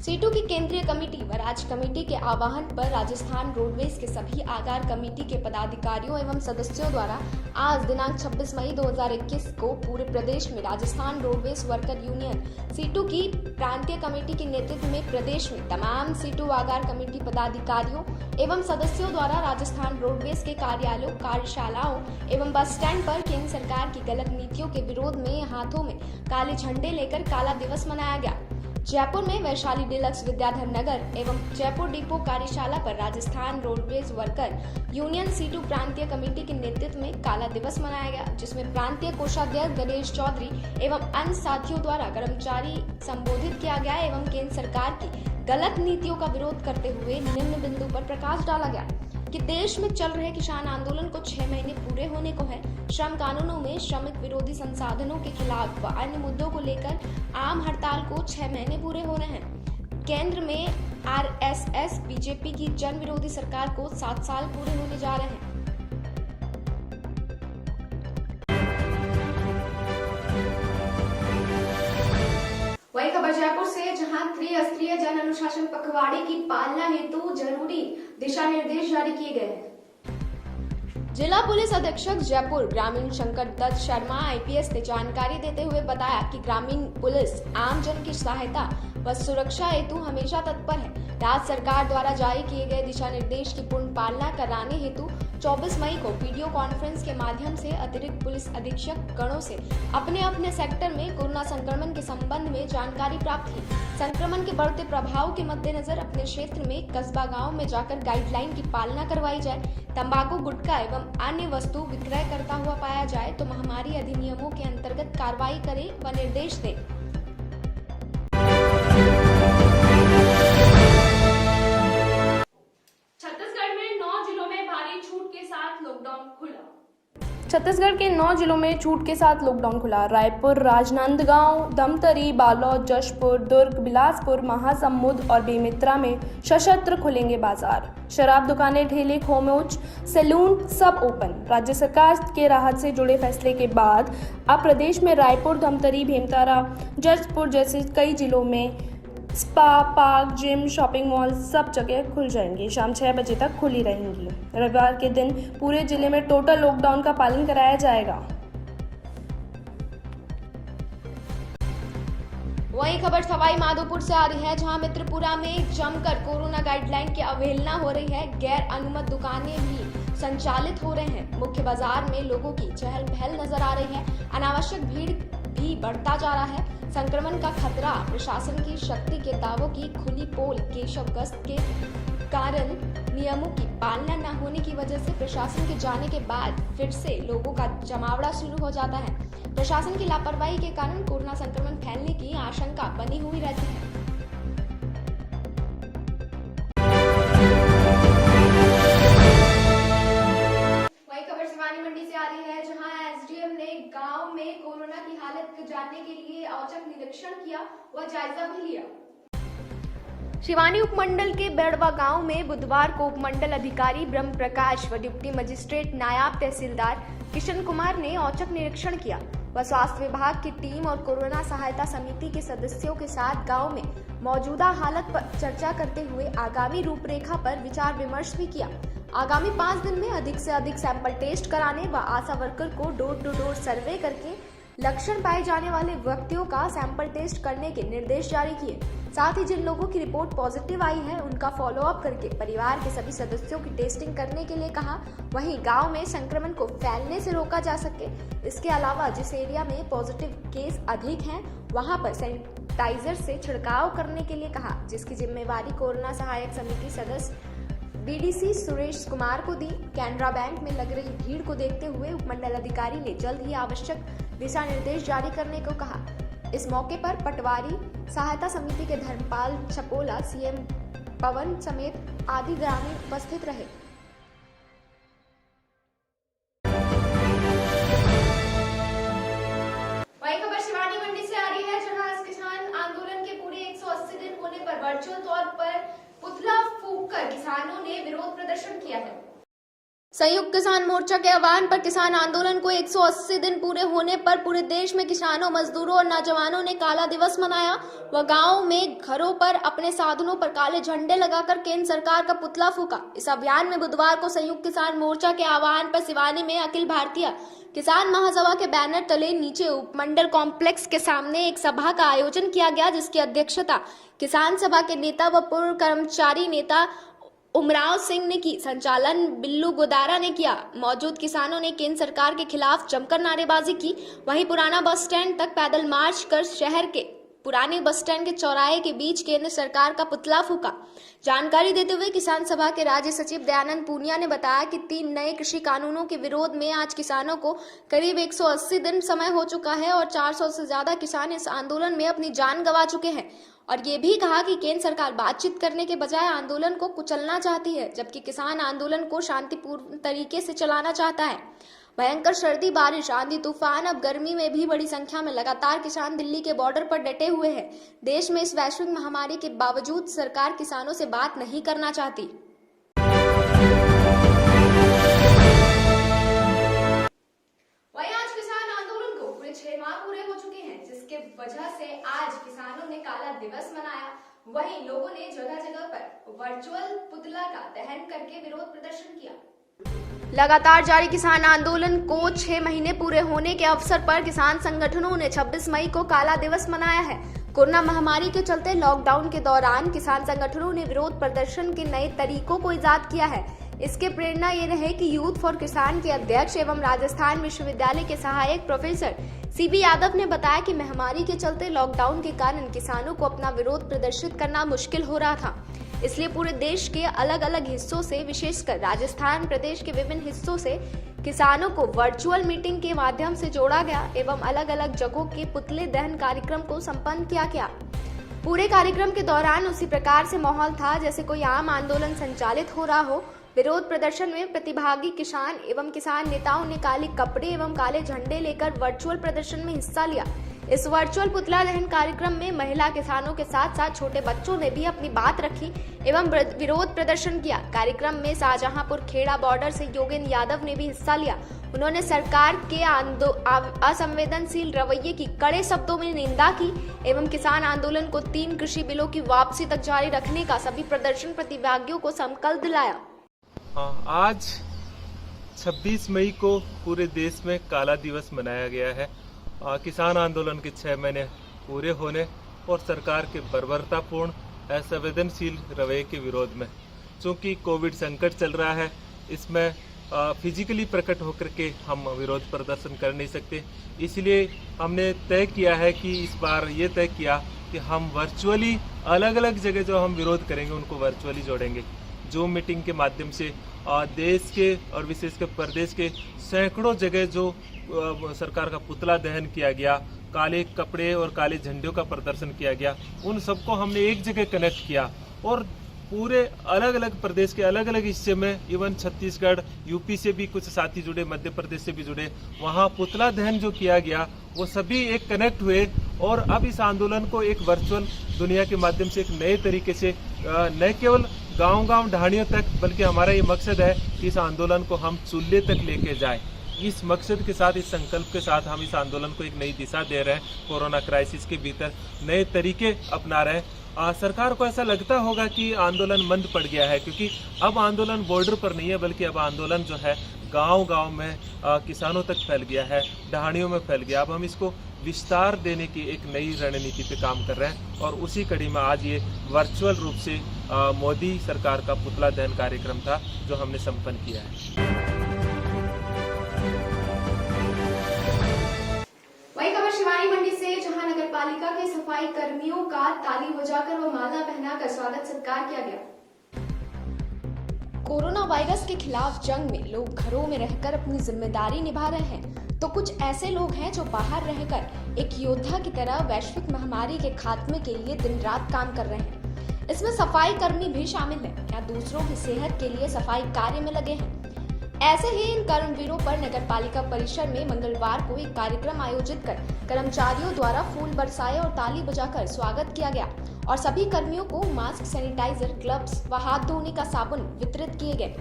सीटू की केंद्रीय कमेटी व राज्य कमेटी के आह्वान पर राजस्थान रोडवेज के सभी आगार कमेटी के पदाधिकारियों एवं सदस्यों द्वारा आज दिनांक 26 मई 2021 को पूरे प्रदेश में Rajasthan roadways worker union CITU की प्रांतीय कमेटी के नेतृत्व में प्रदेश में तमाम सीटू आगार कमेटी पदाधिकारियों एवं सदस्यों द्वारा राजस्थान रोडवेज के कार्यालयों, कार्यशालाओं एवं बस स्टैंड पर केंद्र सरकार की गलत नीतियों के विरोध में हाथों में काले झंडे लेकर काला दिवस मनाया गया। जयपुर में वैशाली डिलक्स विद्याधर नगर एवं जयपुर डिपो कार्यशाला पर Rajasthan roadways worker union CITU प्रांतीय कमेटी के नेतृत्व में काला दिवस मनाया गया, जिसमें प्रांतीय कोषाध्यक्ष गणेश चौधरी एवं अन्य साथियों द्वारा कर्मचारी संबोधित किया गया एवं केंद्र सरकार की गलत नीतियों का विरोध करते हुए निम्न बिंदु पर प्रकाश डाला गया कि देश में चल रहे किसान आंदोलन को 6 महीने पूरे होने को है। श्रम कानूनों में श्रमिक विरोधी संसाधनों के खिलाफ व अन्य मुद्दों को लेकर आम हड़ताल को 6 महीने पूरे हो रहे हैं। केंद्र में आरएसएस बीजेपी की जन विरोधी सरकार को 7 साल पूरे होने जा रहे हैं। वही खबर जयपुर से, जहां त्रिस्तरीय जन अनुशासन पखवाड़े की पालना हेतु जरूरी दिशा निर्देश जारी किए गए हैं। जिला पुलिस अधीक्षक जयपुर ग्रामीण शंकर दत्त शर्मा आईपीएस ने जानकारी देते हुए बताया कि ग्रामीण पुलिस आम जन की सहायता व सुरक्षा हेतु हमेशा तत्पर है। राज्य सरकार द्वारा जारी किए गए दिशा निर्देश की पूर्ण पालना कराने हेतु 24 मई को वीडियो कॉन्फ्रेंस के माध्यम से अतिरिक्त पुलिस अधीक्षक गणों से अपने अपने सेक्टर में कोरोना संक्रमण के संबंध में जानकारी प्राप्त की। संक्रमण के बढ़ते प्रभाव के मद्देनजर अपने क्षेत्र में कस्बा गांव में जाकर गाइडलाइन की पालना करवाई जाए। तंबाकू, गुटखा एवं अन्य वस्तु विक्रय करता हुआ पाया जाए तो महामारी अधिनियमों के अंतर्गत कार्रवाई करें व निर्देश दें। छत्तीसगढ़ में 9 जिलों में भारी छूट के साथ लॉकडाउन खुला। छत्तीसगढ़ के 9 जिलों में छूट के साथ लॉकडाउन खुला। रायपुर, राजनांदगांव, धमतरी, बालोद, जशपुर, दुर्ग, बिलासपुर, महासमुंद और बेमेतरा में सशस्त्र खुलेंगे बाजार। शराब दुकानें, ठेले, खोमोच, सैलून सब ओपन। राज्य सरकार के राहत से जुड़े फैसले के बाद अब प्रदेश में रायपुर, धमतरी, बेमेतरा, जशपुर जैसे कई जिलों में spa, park, gym, shopping mall सब जगह खुल जाएंगी। शाम 6 बजे तक खुली रहेंगी। रविवार के दिन पूरे जिले में टोटल लॉकडाउन का पालन कराया जाएगा। वही खबर सवाई माधोपुर से आ रही है, जहां मित्रपुरा में जमकर कोरोना गाइडलाइन की अवहेलना हो रही है। गैर अनुमत दुकानें भी संचालित हो रहे हैं। मुख्य बाजार में लोगों की चहल पहल नजर आ रही है। अनावश्यक भीड़ भी बढ़ता जा रहा है। संक्रमण का खतरा, प्रशासन की शक्ति के दावों की खुली पोल, केशव गश्त के कारण नियमों की पालना न होने की वजह से प्रशासन के जाने के बाद फिर से लोगों का जमावड़ा शुरू हो जाता है। प्रशासन की लापरवाही के कारण कोरोना संक्रमण फैलने की आशंका बनी हुई रहती है। वही खबर शिवानी मंडी से आ रही है, जहां एसडीएम ने गांव में कोरोना की हालत जानने के लिए औचक निरीक्षण किया व जायजा भी लिया। शिवानी उपमंडल के बेड़वा गांव में बुधवार को उपमंडल अधिकारी ब्रह्म प्रकाश व डिप्टी मजिस्ट्रेट नायब तहसीलदार किशन कुमार ने औचक निरीक्षण किया। वह स्वास्थ्य विभाग की टीम और कोरोना सहायता समिति के सदस्यों के साथ गांव में मौजूदा हालत पर चर्चा करते हुए आगामी रूपरेखा पर विचार विमर्श भी किया। आगामी 5 दिन में अधिक से अधिक सैंपल टेस्ट कराने व आशा वर्कर को डोर टू डोर सर्वे करके लक्षण पाए जाने वाले व्यक्तियों का सैंपल टेस्ट करने के निर्देश जारी किए। साथ ही जिन लोगों की रिपोर्ट पॉजिटिव आई है उनका फॉलोअप करके परिवार के सभी सदस्यों की टेस्टिंग करने के लिए कहा। वहीं गांव में संक्रमण को फैलने से रोका जा सके, इसके अलावा जिस एरिया में पॉजिटिव केस अधिक हैं वहां पर सैनिटाइजर से छिड़काव करने के लिए कहा, जिसकी जिम्मेवारी कोरोना सहायक समिति सदस्य बीडीसी सुरेश कुमार को दी। कैनरा बैंक में लग रही भीड़ को देखते हुए उपमंडल अधिकारी ने जल्द ही आवश्यक दिशा निर्देश जारी करने को कहा। इस मौके पर पटवारी सहायता समिति के धर्मपाल छपोला, सीएम पवन समेत आदि ग्रामीण उपस्थित रहे। वही खबर शिवानी मंडी से आ रही है, जहां इस किसान आंदोलन के पूरे 180 दिन होने पर वर्चुअल तौर पर पुतला फूंककर किसानों ने विरोध प्रदर्शन किया है। संयुक्त किसान मोर्चा के आह्वान पर किसान आंदोलन को 180 दिन पूरे होने पर पूरे देश में किसानों, मजदूरों और नौजवानों ने काला दिवस मनाया। वह गांव में घरों पर अपने साधनों पर काले झंडे लगाकर केंद्र सरकार का पुतला फूंका। इस अभियान में बुधवार को संयुक्त किसान मोर्चा के आह्वान पर सिवानी में अखिल भारतीय किसान महासभा के बैनर तले नीचे उपमंडल कॉम्प्लेक्स के सामने एक सभा का आयोजन किया गया, जिसकी अध्यक्षता किसान सभा के नेता व पूर्व कर्मचारी नेता उमराव सिंह ने की। संचालन बिल्लू गोदारा ने किया। मौजूद किसानों ने केंद्र सरकार के खिलाफ जमकर नारेबाजी की। वहीं पुराना बस स्टैंड तक पैदल मार्च कर शहर के पुराने बस स्टैंड के चौराहे के बीच केंद्र सरकार का पुतला फूंका। जानकारी देते हुए किसान सभा के राज्य सचिव दयानंद पूनिया ने बताया कि 3 नए कृषि कानूनों के विरोध में आज किसानों को करीब 180 दिन समय हो चुका है और 400 से ज्यादा किसान इस आंदोलन में अपनी जान गंवा चुके हैं। और ये भी कहा कि केंद्र सरकार बातचीत करने के बजाय आंदोलन को कुचलना चाहती है, जबकि किसान आंदोलन को शांतिपूर्ण तरीके से चलाना चाहता है। भयंकर सर्दी, बारिश, आंधी, तूफान, अब गर्मी में भी बड़ी संख्या में लगातार किसान दिल्ली के बॉर्डर पर डटे हुए हैं। देश में इस वैश्विक महामारी के बावजूद सरकार किसानों से बात नहीं करना चाहती। वहीं आज किसान आंदोलन को पूरे 6 माह पूरे हो चुके हैं, जिसके वजह से आज किसानों ने काला दिवस मनाया। वहीं लोगों ने जगह जगह पर वर्चुअल पुतला का दहन करके विरोध प्रदर्शन किया। लगातार जारी किसान आंदोलन को 6 महीने पूरे होने के अवसर पर किसान संगठनों ने 26 मई को काला दिवस मनाया है। कोरोना महामारी के चलते लॉकडाउन के दौरान किसान संगठनों ने विरोध प्रदर्शन के नए तरीकों को इजाद किया है। इसके प्रेरणा ये रहे कि यूथ फॉर किसान के अध्यक्ष एवं राजस्थान विश्वविद्यालय के सहायक प्रोफेसर सीबी यादव ने बताया कि महामारी के चलते लॉकडाउन के कारण किसानों को अपना विरोध प्रदर्शित करना मुश्किल हो रहा था। इसलिए पूरे देश के अलग अलग हिस्सों से, विशेषकर राजस्थान प्रदेश के विभिन्न हिस्सों से किसानों को वर्चुअल मीटिंग के माध्यम से जोड़ा गया एवं अलग अलग जगहों के पुतले दहन कार्यक्रम को संपन्न किया गया। पूरे कार्यक्रम के दौरान उसी प्रकार से माहौल था जैसे कोई आम आंदोलन संचालित हो रहा हो। विरोध प्रदर्शन में प्रतिभागी किसान एवं किसान नेताओं ने काले कपड़े एवं काले झंडे लेकर वर्चुअल प्रदर्शन में हिस्सा लिया। इस वर्चुअल पुतला दहन कार्यक्रम में महिला किसानों के साथ साथ छोटे बच्चों ने भी अपनी बात रखी एवं विरोध प्रदर्शन किया। कार्यक्रम में शाहजहांपुर खेड़ा बॉर्डर से योगेंद्र यादव ने भी हिस्सा लिया। उन्होंने सरकार के असंवेदनशील रवैये की कड़े शब्दों में निंदा की एवं किसान आंदोलन को 3 कृषि बिलों की वापसी तक जारी रखने का सभी प्रदर्शन प्रतिभागियों को संकल्प दिलाया। आज 26 मई को पूरे देश में काला दिवस मनाया गया है। किसान आंदोलन के 6 महीने पूरे होने और सरकार के बर्बरतापूर्ण असंवेदनशील रवैये के विरोध में। चूंकि कोविड संकट चल रहा है, इसमें फिजिकली प्रकट होकर के हम विरोध प्रदर्शन कर नहीं सकते, इसलिए हमने तय किया है कि इस बार ये तय किया कि हम वर्चुअली अलग अलग जगह जो हम विरोध करेंगे उनको वर्चुअली जोड़ेंगे। जूम मीटिंग के माध्यम से देश के और विशेषकर प्रदेश के सैकड़ों जगह जो सरकार का पुतला दहन किया गया, काले कपड़े और काले झंडों का प्रदर्शन किया गया, उन सबको हमने एक जगह कनेक्ट किया और पूरे अलग अलग प्रदेश के अलग अलग हिस्से में, इवन छत्तीसगढ़, यूपी से भी कुछ साथी जुड़े, मध्य प्रदेश से भी जुड़े, वहाँ पुतला दहन जो किया गया वो सभी एक कनेक्ट हुए और अब इस आंदोलन को एक वर्चुअल दुनिया के माध्यम से एक नए तरीके से न केवल गांव-गांव ढाणियों तक, बल्कि हमारा ये मकसद है कि इस आंदोलन को हम चूल्हे तक लेके जाएं। इस मकसद के साथ, इस संकल्प के साथ हम इस आंदोलन को एक नई दिशा दे रहे हैं। कोरोना क्राइसिस के भीतर नए तरीके अपना रहे हैं। सरकार को ऐसा लगता होगा कि आंदोलन मंद पड़ गया है, क्योंकि अब आंदोलन बॉर्डर पर नहीं है, बल्कि अब आंदोलन जो है गांव-गांव में किसानों तक फैल गया है, ढाणियों में फैल गया। अब हम इसको विस्तार देने की एक नई रणनीति पे काम कर रहे हैं और उसी कड़ी में आज ये वर्चुअल रूप से मोदी सरकार का पुतला दहन कार्यक्रम था जो हमने संपन्न किया है। वही खबर शिवानी मंडी से, जहां नगर पालिका के सफाई कर्मियों का ताली बजाकर व माला पहनाकर स्वागत सत्कार किया गया। कोरोना वायरस के खिलाफ जंग में लोग घरों में रहकर अपनी जिम्मेदारी निभा रहे हैं, तो कुछ ऐसे लोग हैं जो बाहर रहकर एक योद्धा की तरह वैश्विक महामारी के खात्मे के लिए दिन रात काम कर रहे हैं। इसमें सफाई कर्मी भी शामिल हैं या दूसरों की सेहत के लिए सफाई कार्य में लगे हैं। ऐसे ही इन कर्मवीरों पर नगर पालिका परिसर में मंगलवार को एक कार्यक्रम आयोजित कर कर्मचारियों द्वारा फूल बरसाए और ताली बजाकर स्वागत किया गया और सभी कर्मियों को मास्क, सैनिटाइजर, ग्लव्स व हाथ धोने का साबुन वितरित किए गए।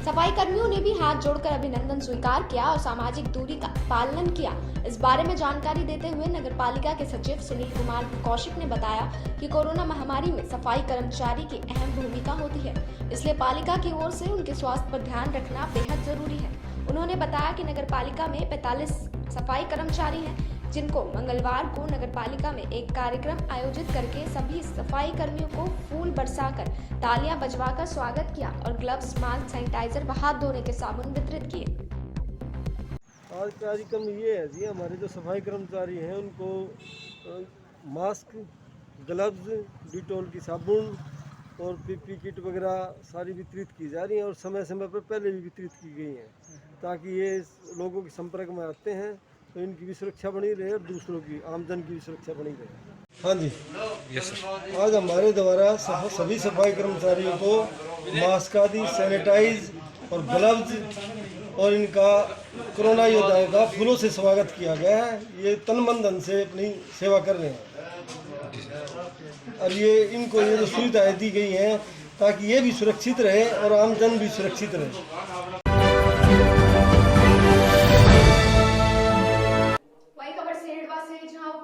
सफाई कर्मियों ने भी हाथ जोड़कर अभिनंदन स्वीकार किया और सामाजिक दूरी का पालन किया। इस बारे में जानकारी देते हुए नगर पालिका के सचिव सुनील कुमार कौशिक ने बताया कि कोरोना महामारी में सफाई कर्मचारी की अहम भूमिका होती है, इसलिए पालिका की ओर से उनके स्वास्थ्य पर ध्यान रखना बेहद जरूरी है। उन्होंने बताया कि नगर पालिका में 45 सफाई कर्मचारी हैं, जिनको मंगलवार को नगर पालिका में एक कार्यक्रम आयोजित करके सभी सफाई कर्मियों को फूल बरसाकर, तालियां बजवाकर स्वागत किया और ग्लव्स, मास्क, सैनिटाइजर व हाथ धोने के साबुन वितरित किए। आज का कार्यक्रम ये है जी, हमारे जो सफाई कर्मचारी हैं उनको मास्क, ग्लव्स, डिटॉल की साबुन और पीपी किट वगैरह सारी वितरित की जा रही हैं और समय समय पर पहले भी वितरित की गई हैं, ताकि ये लोगों के संपर्क में आते हैं तो इनकी भी सुरक्षा बनी रहे और दूसरों की, आमजन की भी सुरक्षा बनी रहे। हाँ जी, यस सर। आज हमारे द्वारा सभी सफाई कर्मचारियों को मास्क आदि, सैनिटाइज और ग्लव्स और इनका कोरोना योद्धाओं का फूलों से स्वागत किया गया है। ये तन मन धन से अपनी सेवा कर रहे हैं और ये इनको ये जो सुविधाएं दी गई हैं ताकि ये भी सुरक्षित रहे और आमजन भी सुरक्षित रहे।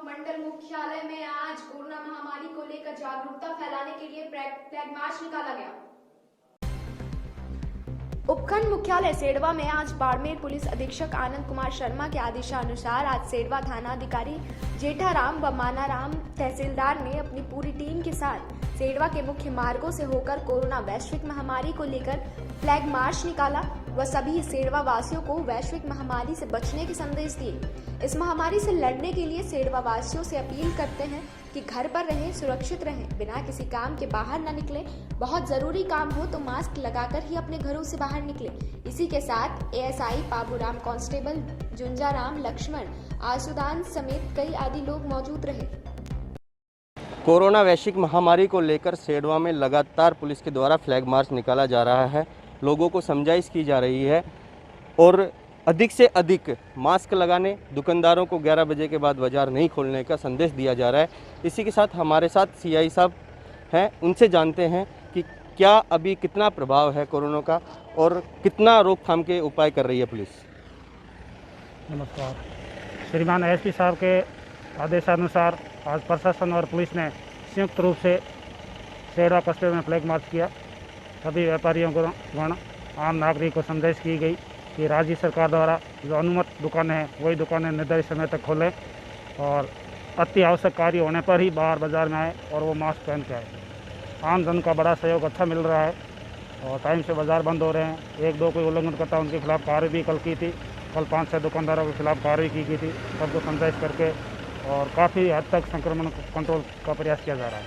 मंडल मुख्यालय में आज कोरोना महामारी को लेकर जागरूकता फैलाने के लिए फ्लैग मार्च निकाला गया। उपखंड मुख्यालय सेडवा में आज बाड़मेर पुलिस अधीक्षक आनंद कुमार शर्मा के आदेशानुसार आज सेडवा थाना अधिकारी जेठाराम व मानाराम तहसीलदार ने अपनी पूरी टीम के साथ सेडवा के मुख्य मार्गों से होकर कोरोना वैश्विक महामारी को लेकर फ्लैग मार्च निकाला व सभी सेडवा वासियों को वैश्विक महामारी से बचने के संदेश दिए। इस महामारी से लड़ने के लिए सेडवा वासियों से अपील करते हैं कि घर पर रहें, सुरक्षित रहें, बिना किसी काम के बाहर न निकलें, बहुत जरूरी काम हो तो मास्क लगाकर ही अपने घरों से बाहर निकलें। इसी के साथ एएसआई पाबूराम, कांस्टेबल जुंजाराम, लक्ष्मण, आसुदान समेत कई आदि लोग मौजूद रहे। कोरोना वैश्विक महामारी को लेकर सेडवा में लगातार पुलिस के द्वारा फ्लैग मार्च निकाला जा रहा है, लोगों को समझाइश की जा रही है और अधिक से अधिक मास्क लगाने, दुकानदारों को 11 बजे के बाद बाज़ार नहीं खोलने का संदेश दिया जा रहा है। इसी के साथ हमारे साथ सीआई साहब हैं, उनसे जानते हैं कि क्या अभी कितना प्रभाव है कोरोना का और कितना रोकथाम के उपाय कर रही है पुलिस। नमस्कार। श्रीमान एसपी साहब के आदेशानुसार आज प्रशासन और पुलिस ने संयुक्त रूप से सेडवा कस्बे में फ्लैग मार्च किया। सभी व्यापारियों को गण आम नागरिक को संदेश की गई कि राज्य सरकार द्वारा जो अनुमत दुकानें हैं वही दुकानें निर्धारित समय तक खोलें और अति आवश्यक कार्य होने पर ही बाहर बाजार में आए और वो मास्क पहन के आए। आम जन का बड़ा सहयोग अच्छा मिल रहा है और टाइम से बाज़ार बंद हो रहे हैं। एक दो कोई उल्लंघन करता है उनके खिलाफ कार्रवाई भी कल की थी। कल 5-6 दुकानदारों के खिलाफ कार्रवाई की गई थी, सबको संदेश करके और काफ़ी हद तक संक्रमण कंट्रोल का प्रयास किया जा रहा है।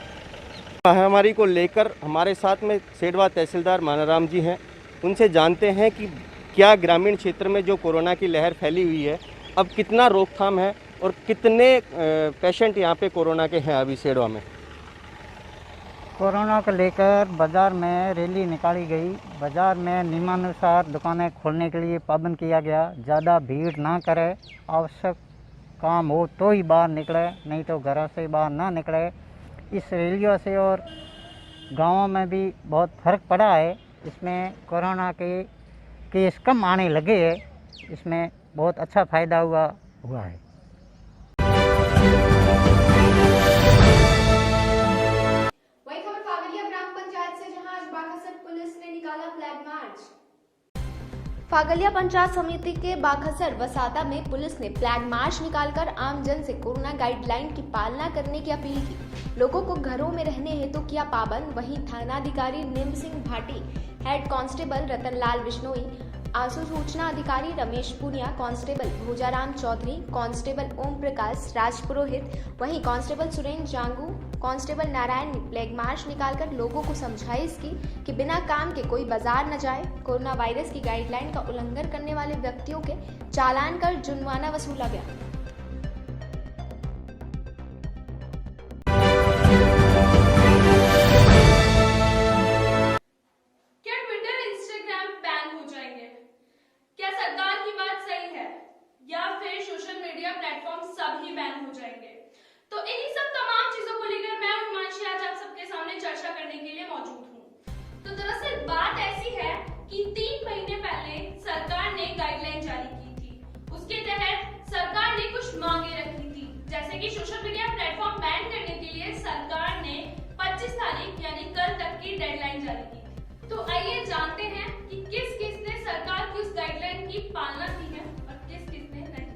महामारी को लेकर हमारे साथ में सेडवा तहसीलदार मानाराम जी हैं, उनसे जानते हैं कि क्या ग्रामीण क्षेत्र में जो कोरोना की लहर फैली हुई है अब कितना रोकथाम है और कितने पेशेंट यहाँ पे कोरोना के हैं अभी सेडवा में। कोरोना को लेकर बाज़ार में रैली निकाली गई। बाज़ार में नियमानुसार दुकानें खोलने के लिए पाबंद किया गया। ज़्यादा भीड़ ना करे, आवश्यक काम हो तो ही बाहर निकले, नहीं तो घर से बाहर ना निकले। इस रैलियों से और गांवों में भी बहुत फ़र्क पड़ा है। इसमें कोरोना के केस कम आने लगे हैं, इसमें बहुत अच्छा फ़ायदा हुआ है। वही खबर फागलिया ग्राम पंचायत से, जहां आज बाघासर पुलिस ने निकाला फ्लैग मार्च। फागलिया पंचायत समिति के बाघासर वसाता में पुलिस ने फ्लैग मार्च निकालकर आमजन से कोरोना गाइडलाइन की पालना करने की अपील की। लोगों को घरों में रहने हेतु किया पाबंद। वहीं थानाधिकारी निम सिंह भाटी, हेड कांस्टेबल रतनलाल बिश्नोई, आंसू सूचना अधिकारी रमेश पुनिया, कांस्टेबल भोजाराम चौधरी, कांस्टेबल ओम प्रकाश राजपुरोहित, वहीं कांस्टेबल सुरेंद्र जांगू, कांस्टेबल नारायण ने फ्लैग मार्च निकालकर लोगों को समझाइश की कि बिना काम के कोई बाजार न जाए। कोरोना वायरस की गाइडलाइन का उल्लंघन करने वाले व्यक्तियों के चालान कर जुर्माना वसूला गया। क्या ट्विटर, इंस्टाग्राम बैन हो जाएंगे? क्या सरकार की बात सही है या फिर सोशल मीडिया प्लेटफॉर्म सब ही बैन हो जाएंगे? तो इन्हीं सब तमाम चीजों को लेकर मैं हिमांशी आज आप सबके सामने चर्चा करने के लिए मौजूद हूँ। तो दरअसल बात ऐसी है कि 3 महीने पहले सरकार ने गाइडलाइन जारी की थी। उसके तहत सरकार ने कुछ मांगे रखी थी, जैसे कि सोशल मीडिया प्लेटफॉर्म बैन करने के लिए सरकार ने 25 तारीख यानी कल तक की डेडलाइन जारी की थी। तो आइए जानते हैं कि किस किस ने सरकार की उस गाइडलाइन की पालना की है और किस किस ने नहीं।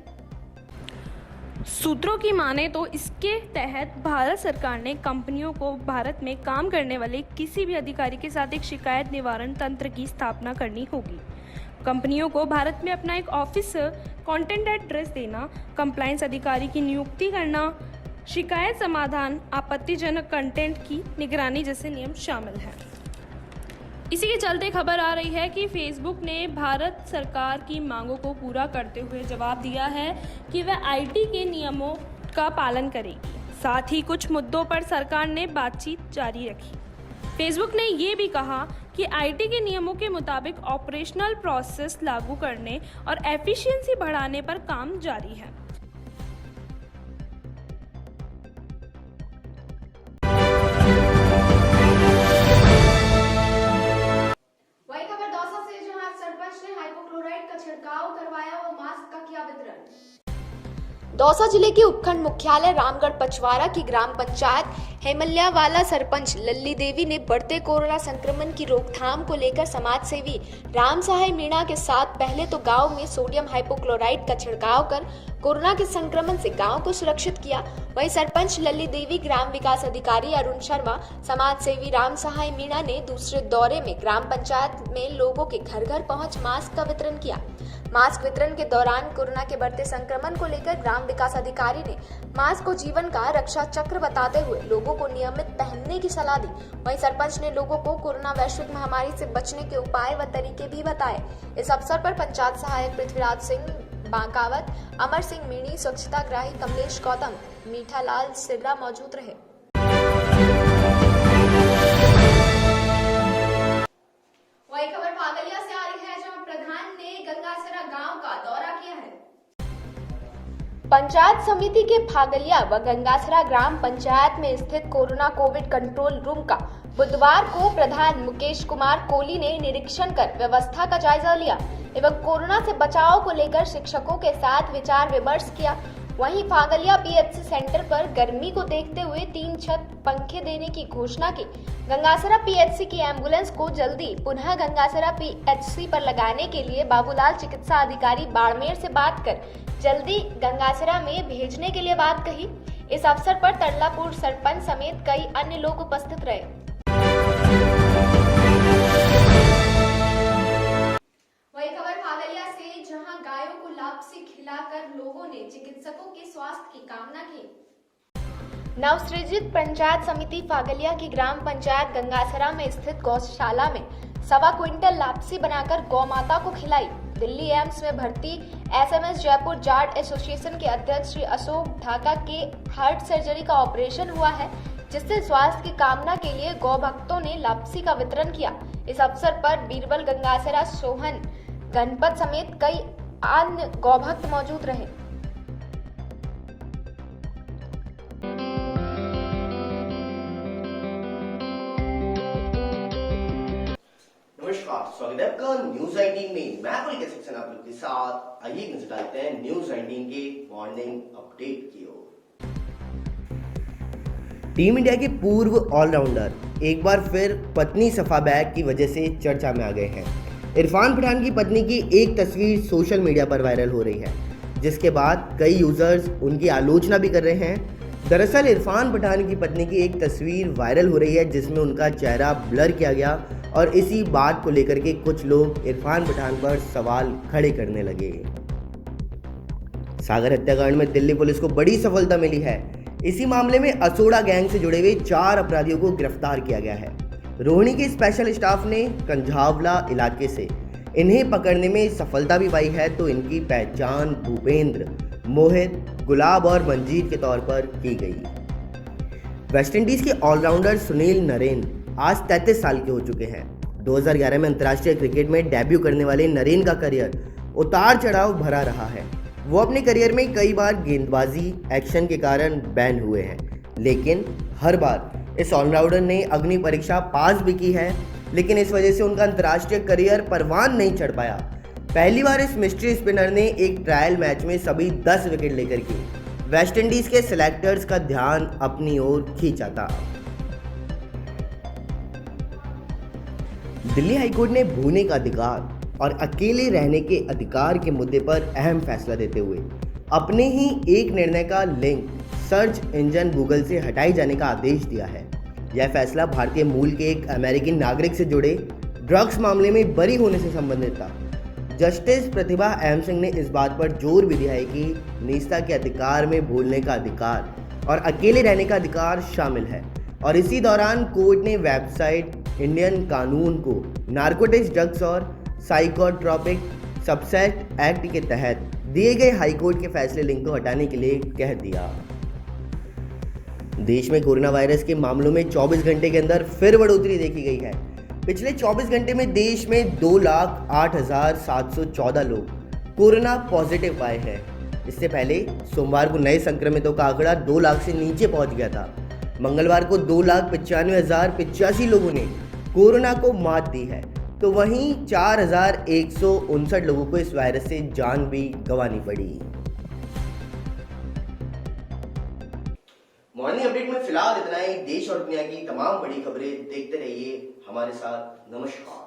सूत्रों की माने तो इसके तहत भारत सरकार ने कंपनियों को भारत में काम करने वाले किसी भी अधिकारी के साथ एक शिकायत निवारण तंत्र की स्थापना करनी होगी। कंपनियों को भारत में अपना एक ऑफिस कंटेंट एड्रेस देना, कंप्लायंस अधिकारी की नियुक्ति करना, शिकायत समाधान, आपत्तिजनक कंटेंट की निगरानी जैसे नियम शामिल हैं। इसी के चलते खबर आ रही है कि फेसबुक ने भारत सरकार की मांगों को पूरा करते हुए जवाब दिया है कि वह आईटी के नियमों का पालन करेगी। साथ ही कुछ मुद्दों पर सरकार ने बातचीत जारी रखी। फेसबुक ने ये भी कहा कि आईटी के नियमों के मुताबिक ऑपरेशनल प्रोसेस लागू करने और एफिशिएंसी बढ़ाने पर काम जारी है। छिड़काव करवाया और मास्क का किया वितरण। दौसा जिले के उपखंड मुख्यालय रामगढ़ पचवारा की ग्राम पंचायत हेमल्यावाला सरपंच लल्ली देवी ने बढ़ते कोरोना संक्रमण की रोकथाम को लेकर समाज सेवी राम सहाय मीणा के साथ पहले तो गांव में सोडियम हाइपोक्लोराइड का छिड़काव कर कोरोना के संक्रमण से गांव को सुरक्षित किया। वहीं सरपंच लल्ली देवी, ग्राम विकास अधिकारी अरुण शर्मा, समाज सेवी राम सहाय मीणा ने दूसरे दौरे में ग्राम पंचायत में लोगों के घर घर पहुंच मास्क का वितरण किया। मास्क वितरण के दौरान कोरोना के बढ़ते संक्रमण को लेकर ग्राम विकास अधिकारी ने मास्क को जीवन का रक्षा चक्र बताते हुए लोगों को नियमित पहनने की सलाह दी। वहीं सरपंच ने लोगों को कोरोना वैश्विक महामारी से बचने के उपाय व तरीके भी बताए। इस अवसर पर पंचायत सहायक पृथ्वीराज सिंह बांकावत, अमर सिंह मीणी, स्वच्छताग्राही कमलेश गौतम, मीठालाल सिर्रा मौजूद रहे। वही खबर फागलिया से आ रही है, जहां प्रधान ने गंगासरा गांव का दौरा किया है। पंचायत समिति के फागलिया व गंगासरा ग्राम पंचायत में स्थित कोरोना कोविड कंट्रोल रूम का बुधवार को प्रधान मुकेश कुमार कोहली ने निरीक्षण कर व्यवस्था का जायजा लिया एवं कोरोना से बचाव को लेकर शिक्षकों के साथ विचार विमर्श किया। वहीं फागलिया पीएचसी सेंटर पर गर्मी को देखते हुए 3 छत पंखे देने की घोषणा की। गंगासरा पीएचसी की एम्बुलेंस को जल्दी पुनः गंगासरा पीएचसी पर लगाने के लिए बाबूलाल चिकित्सा अधिकारी बाड़मेर से बात कर जल्दी गंगासरा में भेजने के लिए बात कही। इस अवसर पर तड़लापुर सरपंच समेत कई अन्य लोग उपस्थित रहे। वही खबर फागलिया से, जहां गायों को लापसी खिलाकर लोगों ने चिकित्सकों के स्वास्थ्य की कामना की। नवसृजित पंचायत समिति फागलिया की ग्राम पंचायत गंगासरा में स्थित गौशाला में 1.25 क्विंटल लापसी बनाकर गौ माता को खिलाई। दिल्ली एम्स में भर्ती एसएमएस जयपुर जाट एसोसिएशन के अध्यक्ष श्री अशोक ढाका के हार्ट सर्जरी का ऑपरेशन हुआ है, जिससे स्वास्थ्य की कामना के लिए गौ भक्तों ने लापसी का वितरण किया। इस अवसर पर बीरबल गंगासरा, सोहन गणपत समेत कई अन्य गौ भक्त मौजूद रहे। नमस्कार, स्वागत है आपका न्यूज 19 में। मैं पुलिस के सेक्शन आप लोग के साथ। आइए नजर डालते हैं न्यूज 19 के मॉर्निंग अपडेट की ओर। टीम इंडिया के पूर्व ऑलराउंडर एक बार फिर पत्नी सफा बैग की वजह से चर्चा में आ गए हैं। इरफान पठान की पत्नी की एक तस्वीर सोशल मीडिया पर वायरल हो रही है, जिसके बाद कई यूजर्स उनकी आलोचना भी कर रहे हैं। दरअसल इरफान पठान की पत्नी की एक तस्वीर वायरल हो रही है, जिसमें उनका चेहरा ब्लर किया गया और इसी बात को लेकर के कुछ लोग इरफान पठान पर सवाल खड़े करने लगे। सागर हत्याकांड में दिल्ली पुलिस को बड़ी सफलता मिली है। इसी मामले में असोड़ा गैंग से जुड़े हुए 4 अपराधियों को गिरफ्तार किया गया है। रोहिणी के स्पेशल स्टाफ ने कंझावला इलाके से इन्हें पकड़ने में सफलता भी पाई है, तो इनकी पहचान भूपेंद्र, मोहित, गुलाब और मंजीत के तौर पर की गई। वेस्टइंडीज के ऑलराउंडर सुनील नरेन आज 33 साल के हो चुके हैं। 2011 में अंतर्राष्ट्रीय क्रिकेट में डेब्यू करने वाले नरेन का करियर उतार चढ़ाव भरा रहा है। वो अपने करियर में कई बार गेंदबाजी एक्शन के कारण बैन हुए हैं, लेकिन हर बार इस ऑलराउंडर ने अग्नि परीक्षा पास भी की है, लेकिन इस वजह से उनका अंतर्राष्ट्रीय करियर परवान नहीं चढ़ पाया। पहली बार इस मिस्ट्री स्पिनर ने एक ट्रायल मैच में सभी 10 विकेट लेकर के वेस्टइंडीज के सिलेक्टर्स का ध्यान अपनी ओर खींचा था। दिल्ली हाईकोर्ट ने भूने का अधिकार और अकेले रहने के अधिकार के मुद्दे पर अहम फैसला देते हुए अपने ही एक निर्णय का लिंक सर्च इंजन गूगल से हटाए जाने का आदेश दिया है। यह फैसला भारतीय मूल के एक अमेरिकी नागरिक से जुड़े ड्रग्स मामले में बरी होने से संबंधित था। जस्टिस प्रतिभा एम सिंह ने इस बात पर जोर भी दिया है कि निजता के अधिकार में भूलने का अधिकार और अकेले रहने का अधिकार शामिल है, और इसी दौरान कोर्ट ने वेबसाइट इंडियन कानून को नारकोटिक्स ड्रग्स और साइकोट्रोपिक सबसेट एक्ट के तहत दिए गए हाईकोर्ट के फैसले लिंक को हटाने के लिए कह दिया। देश में कोरोना वायरस के मामलों में 24 घंटे के अंदर फिर बढ़ोतरी देखी गई है। पिछले 24 घंटे में देश में 2,08,714 लोग कोरोना पॉजिटिव पाए हैं। इससे पहले सोमवार को नए संक्रमितों का आंकड़ा 2 लाख से नीचे पहुंच गया था। मंगलवार को 2,95,085 लोगों ने कोरोना को मात दी है, तो वहीं 4,159 लोगों को इस वायरस से जान भी गंवानी पड़ी। मॉर्निंग अपडेट में फिलहाल इतना ही। देश और दुनिया की तमाम बड़ी खबरें देखते रहिए हमारे साथ। नमस्कार।